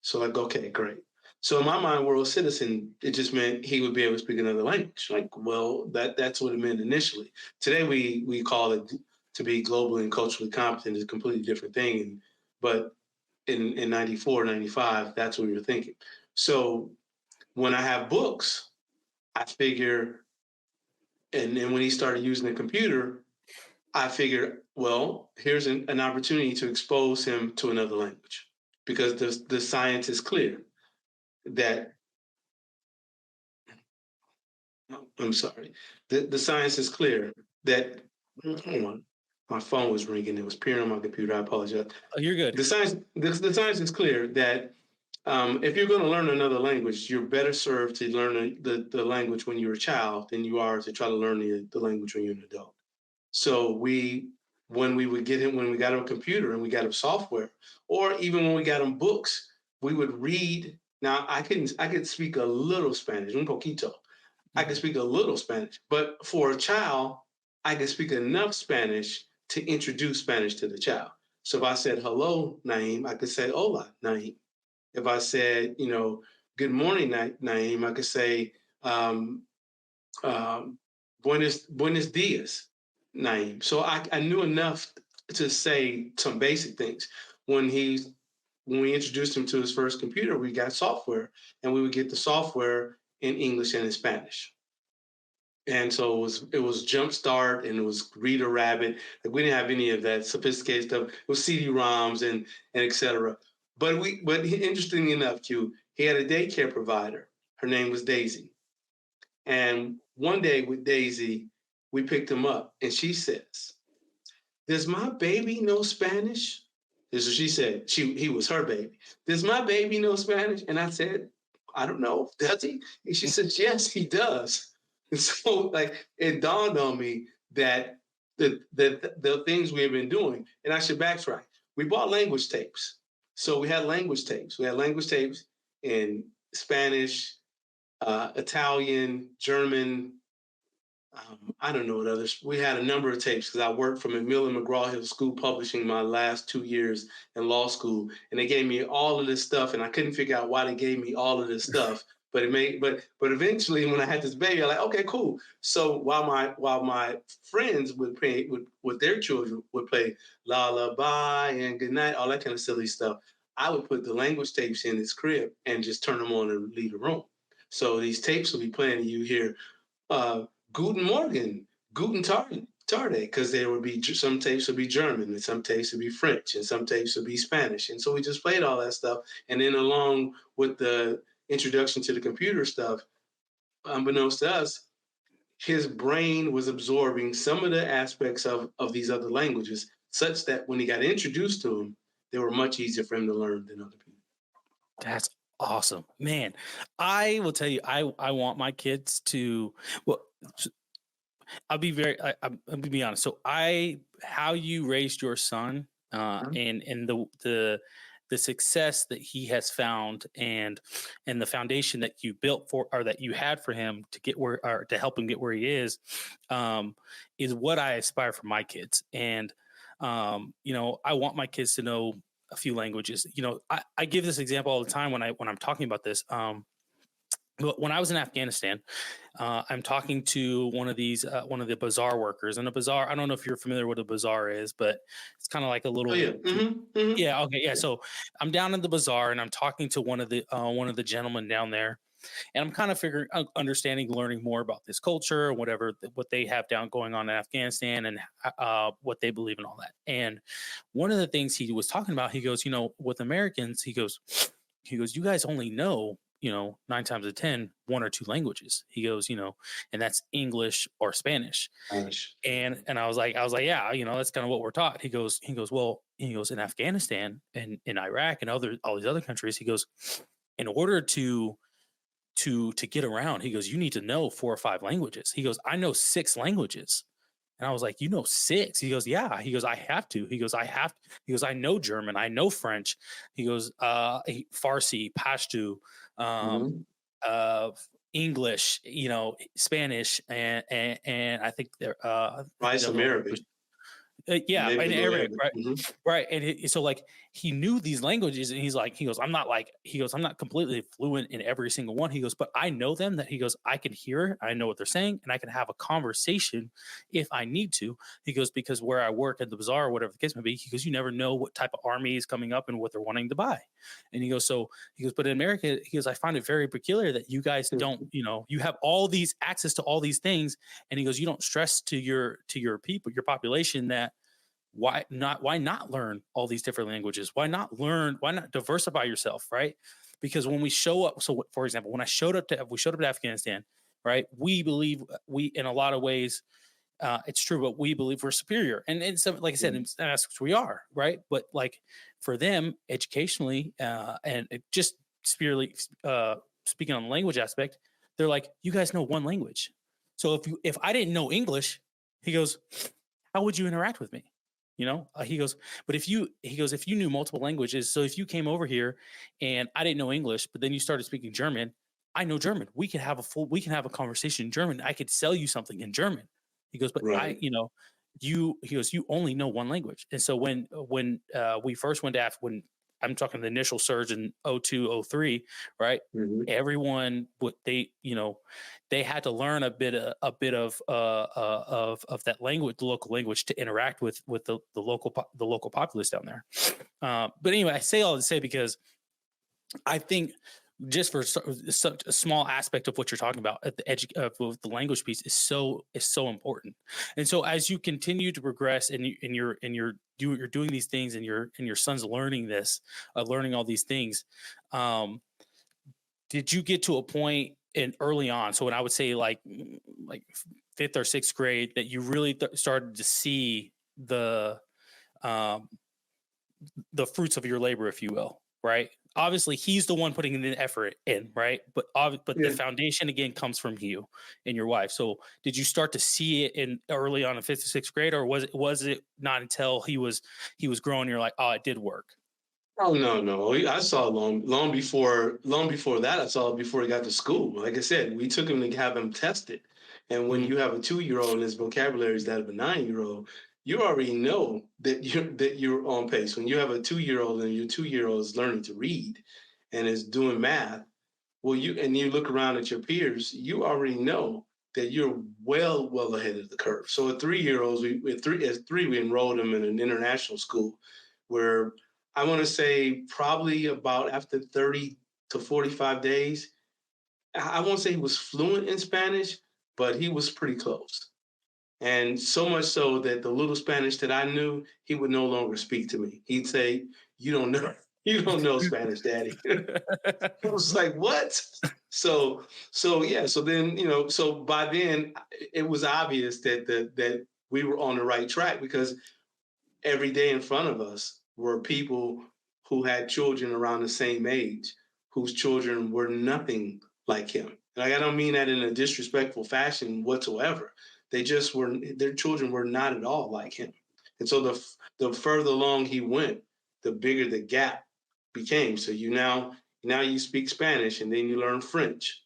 So I go, okay, great. So in my mind, world citizen, it just meant he would be able to speak another language. Like, well, that's what it meant initially. Today we call it to be globally and culturally competent is a completely different thing. But in 94, 95, that's what we were thinking. So when I have books, I figure, and then when he started using the computer, I figured, well, here's an opportunity to expose him to another language because the science is clear that, I'm sorry, the science is clear that, hold on, my phone was ringing. It was appearing on my computer. I apologize. Oh, you're good. The science is clear that if you're going to learn another language, you're better served to learn the language when you're a child than you are to try to learn the language when you're an adult. So when we got him a computer and we got him software, or even when we got him books, we would read. Now I could speak a little Spanish, un poquito. I could speak a little Spanish, but for a child, I could speak enough Spanish to introduce Spanish to the child. So if I said hello, Naim, I could say hola, Naim. If I said, good morning, Naim, I could say um, um, buenos dias, Naim. So I knew enough to say some basic things. When we introduced him to his first computer, we got software, and we would get the software in English and in Spanish. And so it was Jumpstart and it was Reader Rabbit. Like we didn't have any of that sophisticated stuff. It was CD-ROMs and et cetera. But interestingly enough, Q, he had a daycare provider. Her name was Daisy. And one day with Daisy, we picked him up, and she says, "Does my baby know Spanish?" This is what she said. He was her baby. "Does my baby know Spanish?" And I said, "I don't know. Does he?" And she said, "Yes, he does." And so, like, it dawned on me that the things we have been doing, and I should backtrack. We bought language tapes. So we had language tapes. We had language tapes in Spanish, Italian, German. I don't know what others. We had a number of tapes because I worked for Macmillan McGraw-Hill School Publishing my last 2 years in law school, and they gave me all of this stuff, and I couldn't figure out why they gave me all of this stuff. But but eventually, when I had this baby, I'm like, okay, cool. So while my friends would play with their children would play lullaby and good night, all that kind of silly stuff, I would put the language tapes in his crib and just turn them on and leave the room. So these tapes will be playing, and you hear uh, Guten Morgen, Guten Tarde, because there would be some tapes would be German, and some tapes would be French, and some tapes would be Spanish. And so we just played all that stuff. And then along with the introduction to the computer stuff, unbeknownst to us, his brain was absorbing some of the aspects of these other languages, such that when he got introduced to them, they were much easier for him to learn than other people. That's awesome, man. I will tell you, I want my kids to. Well, I'll be very. I'll be honest. So how you raised your son, and the success that he has found, and the foundation that you built for, or that you had for him to get where, or to help him get where he is what I aspire for my kids. And I want my kids to know a few languages. I give this example all the time when I'm talking about this. But when I was in Afghanistan, I'm talking to one of the bazaar workers. And a bazaar, I don't know if you're familiar with what a bazaar is, but it's kind of like a little. Oh yeah. Yeah. Okay. Yeah. So I'm down in the bazaar and I'm talking to one of the gentlemen down there, and I'm kind of understanding, learning more about this culture, whatever what they have going on in Afghanistan, and what they believe in, all that. And one of the things he was talking about, he goes, with Americans, he goes, you guys only know, 9 times out of 10, 1 or 2 languages. He goes, and that's English or Spanish. Spanish. And I was like, yeah, that's kind of what we're taught. He goes, well, in Afghanistan and in Iraq and all these other countries, he goes, in order to get around, he goes, you need to know 4 or 5 languages. He goes, I know 6 languages. And I was like, 6? He goes, yeah. He goes, I have to. He goes, he goes, I know German. I know French. He goes, Farsi, Pashto, English, Spanish, and I think they're Why some Arabic? Yeah, Maybe in a little Arabic, heavy. right? Hmm. Right, and so like he knew these languages, and he goes, I'm not completely fluent in every single one. He goes, but I know them. That he goes, I can hear it, I know what they're saying, and I can have a conversation if I need to. He goes because where I work at the bazaar or whatever the case may be, he goes, you never know what type of army is coming up and what they're wanting to buy, and he goes, so he goes, but in America, he goes, I find it very peculiar that you guys don't, you have all these access to all these things, and he goes, you don't stress to your people, your population that why not learn all these different languages, why not diversify yourself, right? Because when we show up, so for example, when we showed up to Afghanistan, right, we believe we in a lot of ways, it's true, but we believe we're superior, and it's like I said, in some aspects we are, right, but like for them educationally, and it just spiritually, speaking on the language aspect, they're like, you guys know one language, so if I didn't know English, he goes, how would you interact with me? He goes, but if you knew multiple languages, so if you came over here and I didn't know English, but then you started speaking German, I know German. We can have a conversation in German. I could sell you something in German. He goes, but Right. he goes, you only know one language. And so when we first went to when I'm talking the initial surge in 02, 03, right? Hmm. Everyone, what they had to learn a bit of that language, the local language, to interact with the local populace down there. But anyway, I say all to say because I think just for such a small aspect of what you're talking about at with the language piece is so important. And so as you continue to progress and you're doing these things and your son's learning learning all these things, um, did you get to a point in early on? So when I would say like fifth or sixth grade, that you really started to see um, the fruits of your labor, if you will, right? Obviously, he's the one putting the effort in, right? But the Yeah. foundation again comes from you and your wife. So did you start to see it in early on in fifth or sixth grade, or was it not until he was growing? You're like, oh, it did work. Oh no, no. I saw long before that. I saw it before he got to school. Like I said, we took him to have him tested. And when Mm, you have a 2-year-old and his vocabulary is that of a 9-year-old, you already know that you're on pace. When you have a 2-year-old and your 2-year-old is learning to read and is doing math, well, you look around at your peers, you already know that you're well ahead of the curve. So at 3-year-olds, we enrolled him in an international school where I want to say probably about after 30 to 45 days, I won't say he was fluent in Spanish, but he was pretty close. And so much so that the little Spanish that I knew, he would no longer speak to me. He'd say, "You don't know, you don't know Spanish, Daddy." I was like, "What?" So yeah. So then so by then it was obvious that we were on the right track because every day in front of us were people who had children around the same age whose children were nothing like him. Like I don't mean that in a disrespectful fashion whatsoever. Their children were not at all like him. And so the further along he went, the bigger the gap became. So now you speak Spanish and then you learn French.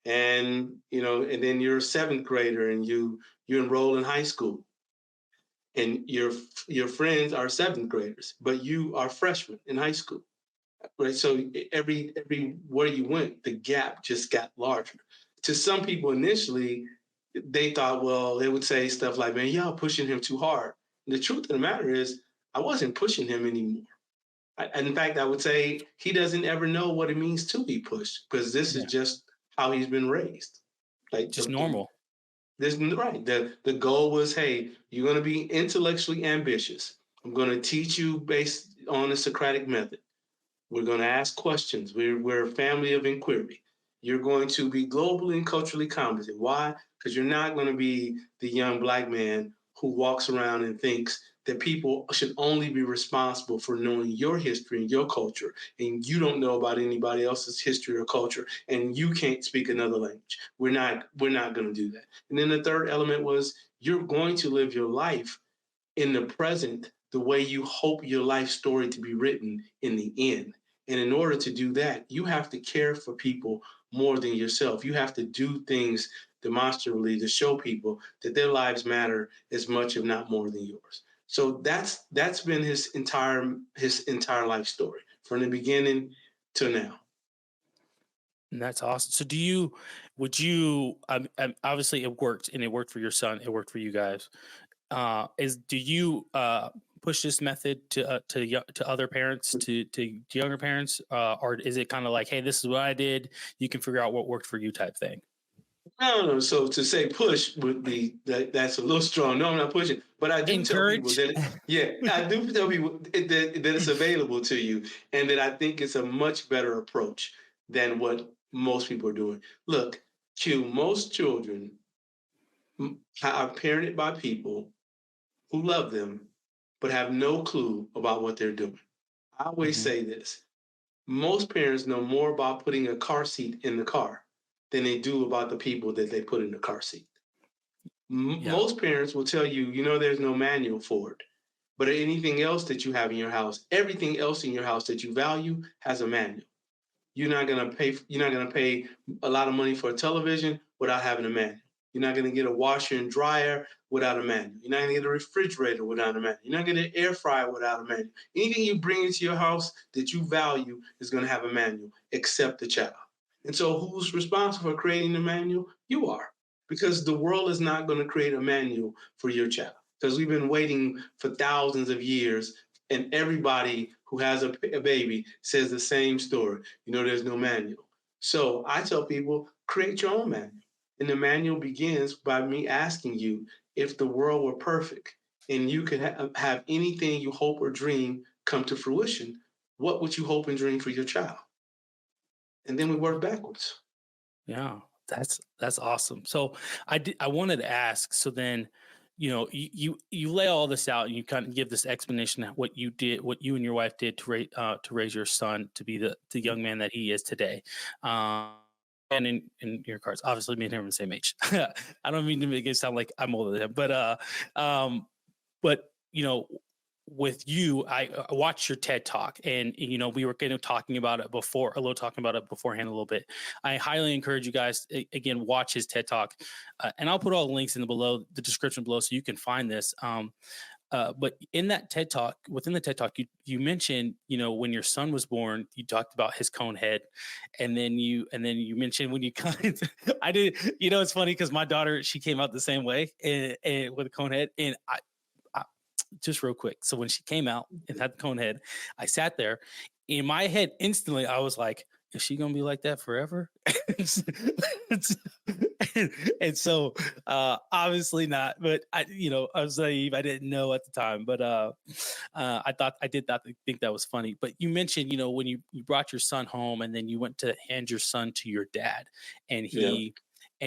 And then you're a seventh grader and you enroll in high school and your friends are seventh graders, but you are freshmen in high school, right? So every where you went, the gap just got larger. To some people initially, they thought, well, they would say stuff like, "Man, y'all pushing him too hard." And the truth of the matter is, I wasn't pushing him anymore. In fact, I would say he doesn't ever know what it means to be pushed because this is yeah, just how he's been raised. Like just normal. this right. The goal was, hey, you're going to be intellectually ambitious. I'm going to teach you based on the Socratic method. We're going to ask questions. We're a family of inquiry. You're going to be globally and culturally competent. Why? Because you're not going to be the young black man who walks around and thinks that people should only be responsible for knowing your history and your culture, and you don't know about anybody else's history or culture, and you can't speak another language. We're not going to do that. And then the third element was you're going to live your life in the present the way you hope your life story to be written in the end. And in order to do that, you have to care for people more than yourself. You have to do things demonstrably to show people that their lives matter as much, if not more, than yours. So that's been his entire life story from the beginning to now. And that's awesome. So would you, obviously it worked and it worked for your son. It worked for you guys. Do you push this method to other parents, to younger parents, or is it kind of like, hey, this is what I did, you can figure out what worked for you type thing? No, no. So to say push would be that's a little strong. No, I'm not pushing, but I do tell people Encourage. that yeah, I do tell people that it's available to you, and that I think it's a much better approach than what most people are doing. Look, Q, most children are parented by people who love them, but have no clue about what they're doing. I always Hmm. say this: most parents know more about putting a car seat in the car than they do about the people that they put in the car seat. Yeah. Most parents will tell you, there's no manual for it. But anything else that you have in your house, everything else in your house that you value has a manual. You're not gonna pay a lot of money for a television without having a manual. You're not gonna get a washer and dryer without a manual. You're not gonna get a refrigerator without a manual. You're not gonna get an air fryer without a manual. Anything you bring into your house that you value is gonna have a manual, except the child. And so who's responsible for creating the manual? You are. Because the world is not going to create a manual for your child. Because we've been waiting for thousands of years, and everybody who has a baby says the same story. There's no manual. So I tell people, create your own manual. And the manual begins by me asking you, if the world were perfect and you could have anything you hope or dream come to fruition, what would you hope and dream for your child? And then we work backwards. Yeah, that's awesome. So I wanted to ask. So then, you lay all this out and you kind of give this explanation of what you did, what you and your wife did to raise your son to be the young man that he is today. Um, and in your cards, obviously, me and him are the same age. I don't mean to make it sound like I'm older than him, um, but with you, I watched your TED talk, and we were kind of talking about it before, a little talking about it beforehand a little bit. I highly encourage you guys again, watch his TED talk, and I'll put all the links in the description below, so you can find this. But in that TED talk, within the TED talk, you mentioned, when your son was born, you talked about his cone head, and then you mentioned when you kind I did, it's funny because my daughter, she came out the same way, and with a cone head, and I just real quick. So when she came out and had the cone head, I sat there. In my head, instantly, I was like, "Is she gonna be like that forever?" and so, obviously not. But I was naive. I didn't know at the time. But I did not think that was funny. But you mentioned, when you brought your son home, and then you went to hand your son to your dad, and Yeah.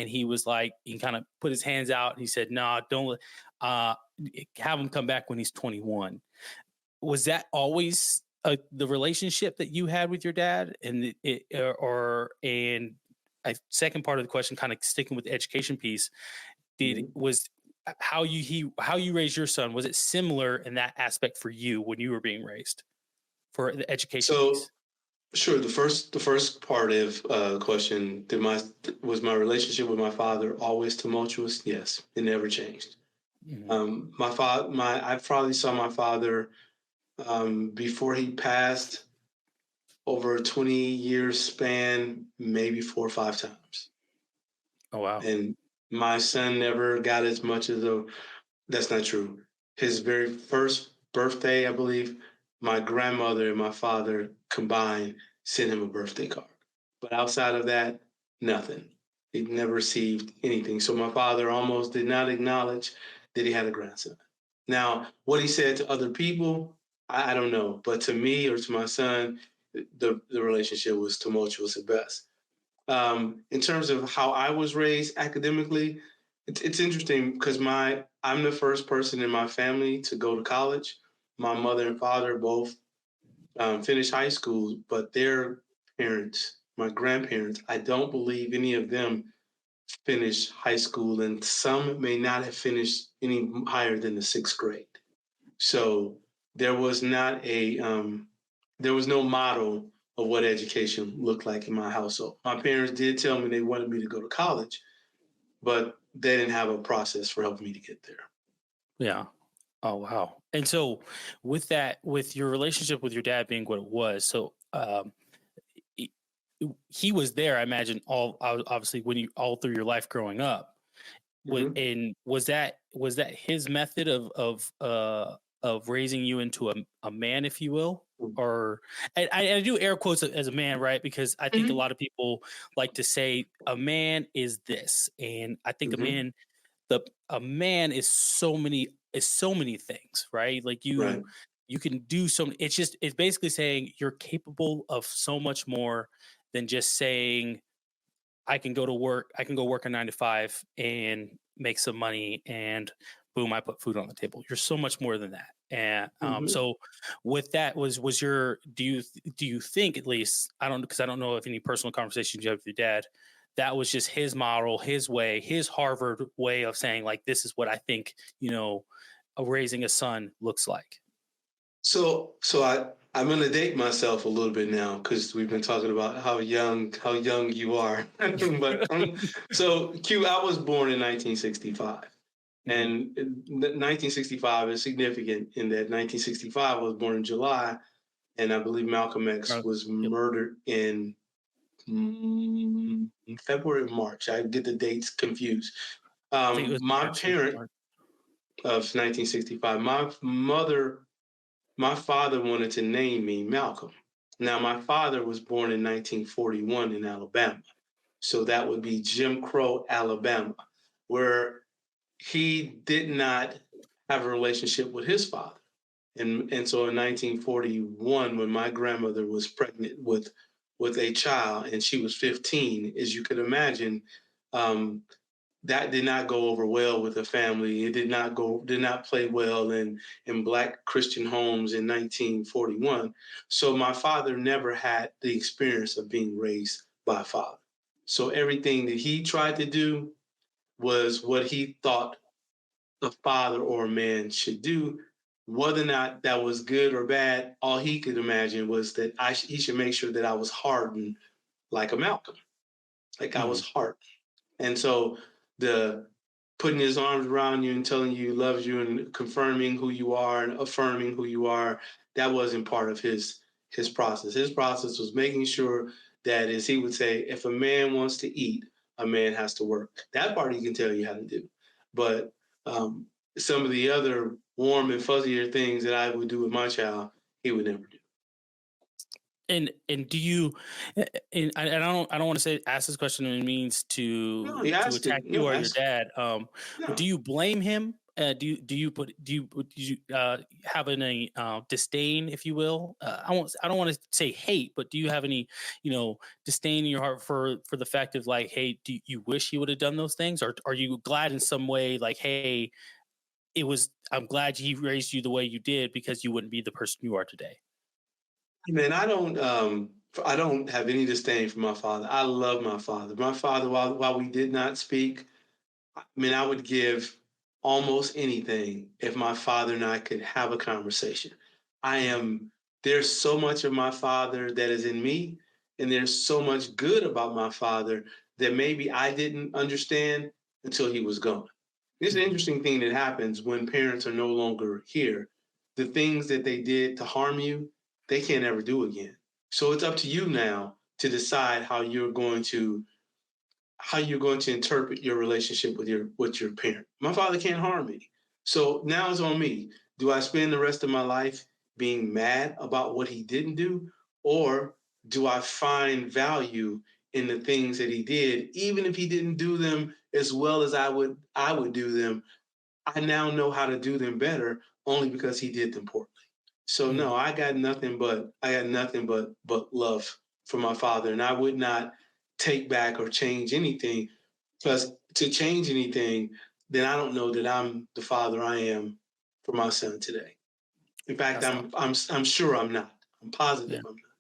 he was like, he kind of put his hands out, and he said, "No, don't. Uh, have him come back when he's 21." Was that always the relationship that you had with your dad? And and a second part of the question, kind of sticking with the education piece, did Mhm. was how you raised your son, was it similar in that aspect for you when you were being raised, for the education So piece? sure. The first part of question, was my relationship with my father always tumultuous? Yes, it never changed. Mhm. I probably saw my father before he passed over a 20 year span, maybe 4 or 5 times, Oh wow. and my son never got as much as a. That's not true. His very first birthday, I believe, my grandmother and my father combined sent him a birthday card. But outside of that, nothing. He never received anything. So my father almost did not acknowledge that he had a grandson. Now, what he said to other people, I don't know. But to me or to my son, the relationship was tumultuous at best. In terms of how I was raised academically, it's interesting because I'm the first person in my family to go to college. My mother and father both finished high school, but their parents, my grandparents, I don't believe any of them finished high school, and some may not have finished any higher than the sixth grade. So there was not a there was no model of what education looked like in my household. My parents did tell me they wanted me to go to college, but they didn't have a process for helping me to get there. Yeah. Oh wow. And so with that, with your relationship with your dad being what it was, so he, he was there, I imagine, obviously when you all through your life growing up. Mhm. And was that his method of raising you into a man, if you will? Or I do air quotes as a man, right? Because I think a Mhm. lot of people like to say a man is this, and I think Mhm. a man is so many things, right? Like Right. you can do so. It's basically saying you're capable of so much more than just saying I can go to work. I can go work a 9 to 5 and make some money, and boom, I put food on the table. You're so much more than that. And Mhm. so, with that, was your do you think, at least, I don't, because I don't know if any personal conversations you have with your dad, that was just his model, his way, his Harvard way of saying, like, this is what I think, raising a son looks like. So I'm gonna date myself a little bit now because we've been talking about how young you are. But so Q, I was born in 1965, Mhm. and 1965 is significant in that 1965 I was born in July, and I believe Malcolm X was Yep. murdered in February or March. I get the dates confused. I think it was My March. parent of 1965, my father wanted to name me Malcolm. Now, my father was born in 1941 in Alabama. So that would be Jim Crow, Alabama, where he did not have a relationship with his father. And so in 1941, when my grandmother was pregnant with a child and she was 15, as you could imagine, um, that did not go over well with the family. It did not play well in Black Christian homes in 1941. So my father never had the experience of being raised by a father. So everything that he tried to do was what he thought a father or a man should do. Whether or not that was good or bad, all he could imagine was that he should make sure that I was hardened like a Malcolm, like I was Mhm. hardened. And so the putting his arms around you and telling you he loves you and confirming who you are and affirming who you are, that wasn't part of his process. His process was making sure that, as he would say, if a man wants to eat, a man has to work. That part he can tell you how to do. But um, some of the other warm and fuzzier things that I would do with my child, he would never do. And do you and I don't want to say ask this question and it means No, to he asked attack it. you No, or your ask. dad, but do No. you blame him? Do you have any disdain, if you will? I don't want to say hate, but do you have any, disdain in your heart for the fact of, like, hey, do you wish he would have done those things, or are you glad in some way, like, hey, I'm glad he raised you the way you did because you wouldn't be the person you are today. Man, I don't have any disdain for my father. I love my father. My father, while we did not speak, I mean, I would give almost anything if my father and I could have a conversation. I Mhm. am There's so much of my father that is in me, and there's so much good about my father that maybe I didn't understand until he was gone. It's an Mhm. interesting thing that happens when parents are no longer here. The things that they did to harm you, they can't ever do again. So it's up to you now to decide how you're going to interpret your relationship with your parent. My father can't harm me. So now it's on me. Do I spend the rest of my life being mad about what he didn't do? Or do I find value in the things that he did, even if he didn't do them as well as I would do them? I now know how to do them better only because he did them poorly. So no, Mhm. I got nothing but love for my father, and I would not take back or change anything. Because to change anything, then I don't know that I'm the father I am for my son today. In fact, That's awesome. I'm sure I'm not. I'm positive Yeah. I'm not.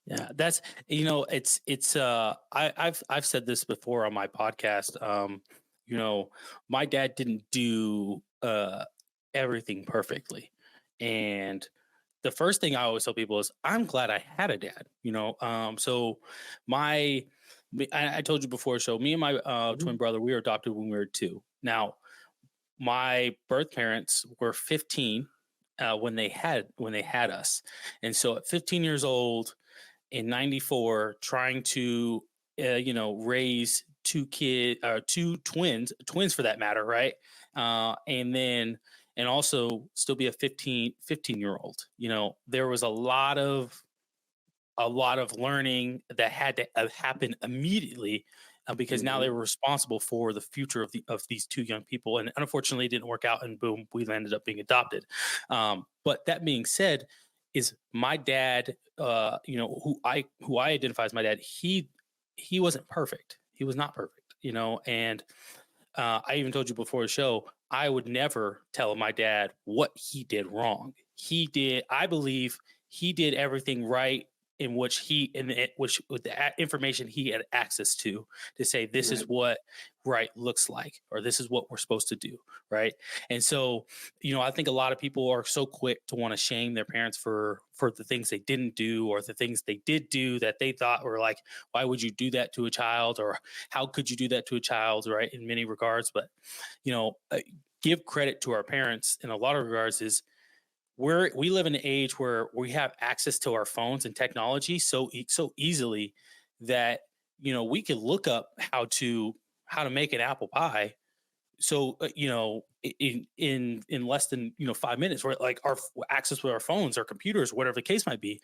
Yeah, that's it's I've said this before on my podcast. You know, my dad didn't do everything perfectly. And the first thing I always tell people is I'm glad I had a dad, so my I told you before, so me and my twin Mhm. brother, we were adopted when we were two. Now, my birth parents were 15 when they had us, and so at 15 years old in 94, trying to raise two twins for that matter, right? And then and also still be a 15 year old. There was a lot of learning that had to happen immediately, because now they Mhm. were responsible for the future of these two young people, and unfortunately, it didn't work out, and boom, we ended up being adopted. But that being said, is my dad, who I identify as my dad, he wasn't perfect. He was not perfect, and I even told you before the show, I would never tell my dad what he did wrong. I believe he did everything right in which which with the information he had access to say this is Right. what right looks like, or this is what we're supposed to do, right? And so, I think a lot of people are so quick to want to shame their parents for the things they didn't do, or the things they did do that they thought were like, why would you do that to a child, or how could you do that to a child, right? In many regards, but you know, uh, give credit to our parents in a lot of regards. Is we live in an age where we have access to our phones and technology so easily that we can look up how to make an apple pie. So in less than 5 minutes, where like our access with our phones, our computers, whatever the case might be.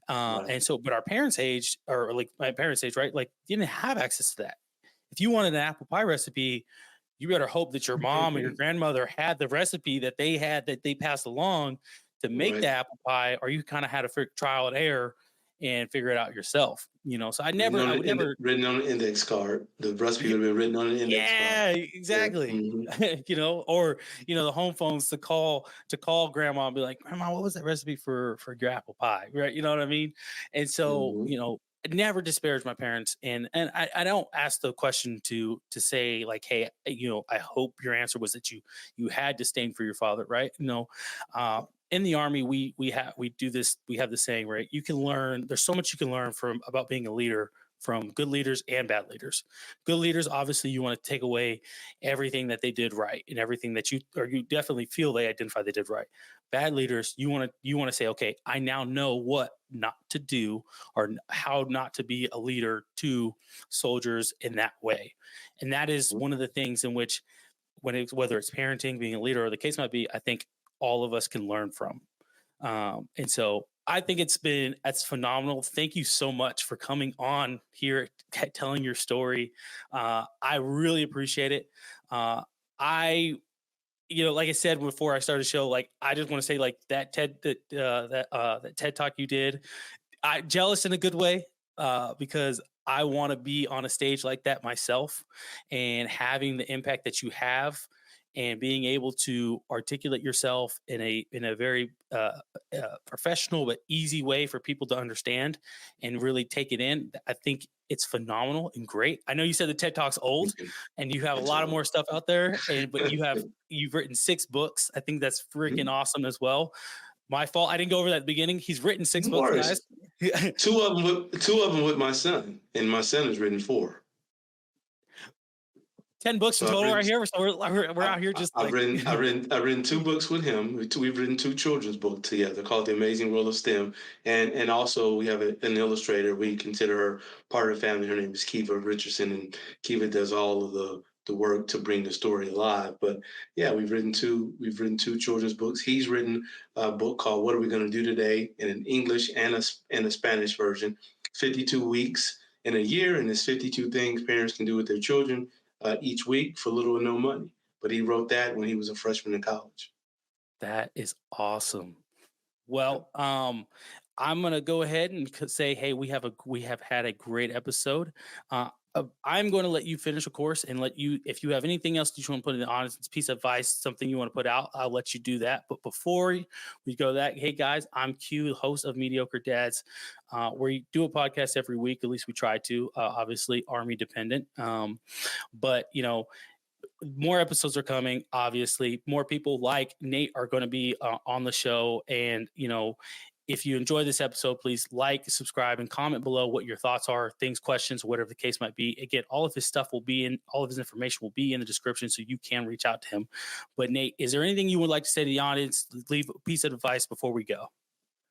Right. And so, but our parents' age, or like my parents' age, right? Like, didn't have access to that. If you wanted an apple pie recipe, you better hope that your mom or your grandmother had the recipe that they passed along to make the Right. apple pie, or you kind of had to trial and error and figure it out yourself. So I would never. Written on an index card. The recipe would have been written on an index card. Yeah, Yeah. exactly. Mhm. Or the home phones to call grandma and be like, "Grandma, what was that recipe for your apple pie?" Right? You know what I mean? And so, Mhm. I never disparage my parents, and I don't ask the question to say like, "Hey, I hope your answer was that you had disdain for your father," right? No. In the army, we have the saying, right? You can learn. There's so much you can learn from about being a leader, from good leaders and bad leaders. Good leaders, obviously, you want to take away everything that they did right, and everything that you definitely feel they identify they did right. Bad leaders, you want to say, okay, I now know what not to do, or how not to be a leader to soldiers in that way. And that is one of the things in which, whether it's parenting, being a leader, or the case might be, I think all of us can learn from. And so I think that's phenomenal. Thank you so much for coming on here, telling your story. I really appreciate it. I, like I said before I started the show, like I just want to say, like that TED talk you did, I jealous in a good way, because I want to be on a stage like that myself, and having the impact that you have, and being able to articulate yourself in a very professional but easy way for people to understand and really take it in. I think it's phenomenal and great. I know you said the TED Talk's old, Thank you. and you have a It's lot of all. more stuff out there, and but you've written 6 books. I think that's freaking Mhm. awesome as well. My fault. I didn't go over that at the beginning. He's written six No books, guys. worries. Two of them with my son, and my son has written four. 10 books in So I've total written right here. So we're I've, out here just I've like, written 2 books with him. We've written 2 children's books together called The Amazing World of STEM, and also we have an illustrator. We consider her part of the family. Her name is Kiva Richardson, and Kiva does all of the work to bring the story alive. But yeah, we've written two children's books. He's written a book called What Are We Going to Do Today, in an English and a Spanish version. 52 weeks in a year, and it's 52 things parents can do with their children each week for little or no money. But he wrote that when he was a freshman in college. that is awesome. Well, I'm gonna go ahead and say, hey, we have had a great episode. I'm going to let you finish, of course, and let you, if you have anything else that you want to put in the audience, piece of advice, something you want to put out, I'll let you do that. But before we go that, hey guys, I'm Q, the host of Mediocre Dads. We do a podcast every week, at least we try to. Obviously, Army dependent, but more episodes are coming. Obviously, more people like Nate are going to be on the show, and If you enjoy this episode, please like, subscribe, and comment below what your thoughts are, things, questions, whatever the case might be. Again, all of his stuff will be in, all of his information will be in the description, so you can reach out to him. But Nate, is there anything you would like to say to the audience? Leave a piece of advice before we go.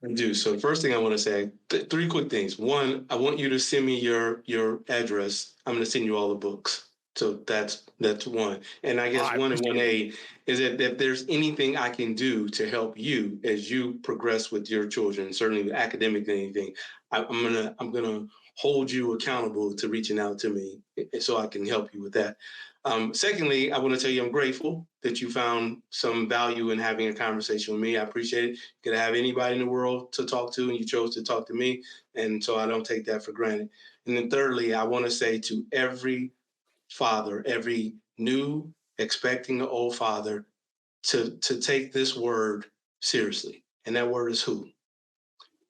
I do. So the first thing I want to say, three quick things. One, I want you to send me your address. I'm going to send you all the books. So that's one. And I guess 1 and 1A is that if there's anything I can do to help you as you progress with your children, certainly with academic and anything, I'm gonna hold you accountable to reaching out to me so I can help you with that. Secondly, I want to tell you I'm grateful that you found some value in having a conversation with me. I appreciate it. You could have anybody in the world to talk to, and you chose to talk to me. And so I don't take that for granted. And then thirdly, I want to say to every father, every new expecting an old father, to take this word seriously. And that word is who.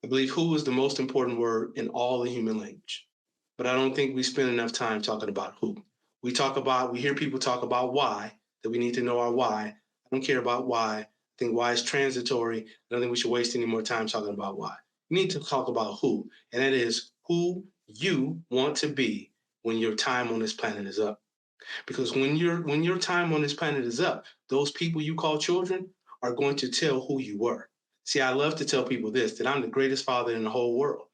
I believe who is the most important word in all the human language. But I don't think we spend enough time talking about who. We hear people talk about why, that we need to know our why. I don't care about why. I think why is transitory. I don't think we should waste any more time talking about why. We need to talk about who, and that is who you want to be when your time on this planet is up. Because when your time on this planet is up, those people you call children are going to tell who you were. See, I love to tell people this, that I'm the greatest father in the whole world.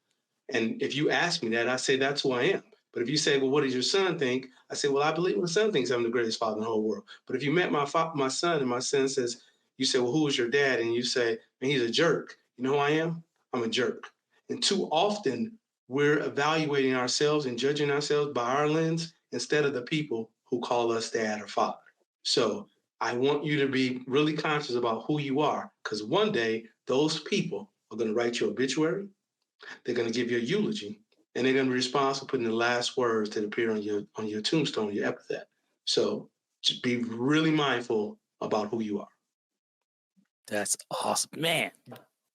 And if you ask me that, I say that's who I am. But if you say, well, what does your son think? I say, well, I believe my son thinks I'm the greatest father in the whole world. But if you met my son and my son says, you say, well, who is your dad? And you say, man, he's a jerk. You know who I am? I'm a jerk. And too often we're evaluating ourselves and judging ourselves by our lens instead of the people who call us dad or father. So I want you to be really conscious about who you are, because one day those people are going to write your obituary. They're going to give you a eulogy, and they're going to be responsible for putting the last words that appear on your tombstone, your epitaph. So just be really mindful about who you are. That's awesome, man.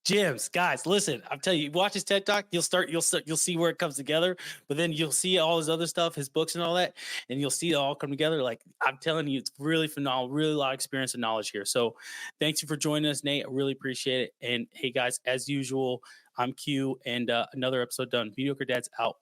Gems, guys, listen, I'm telling you, watch his TED Talk, you'll see where it comes together, but then you'll see all his other stuff, his books and all that, and you'll see it all come together. Like, I'm telling you, it's really phenomenal, really a lot of experience and knowledge here. So thanks you for joining us, Nate. I really appreciate it. And hey guys, as usual, I'm Q, and another episode done. Mediocre Dads out.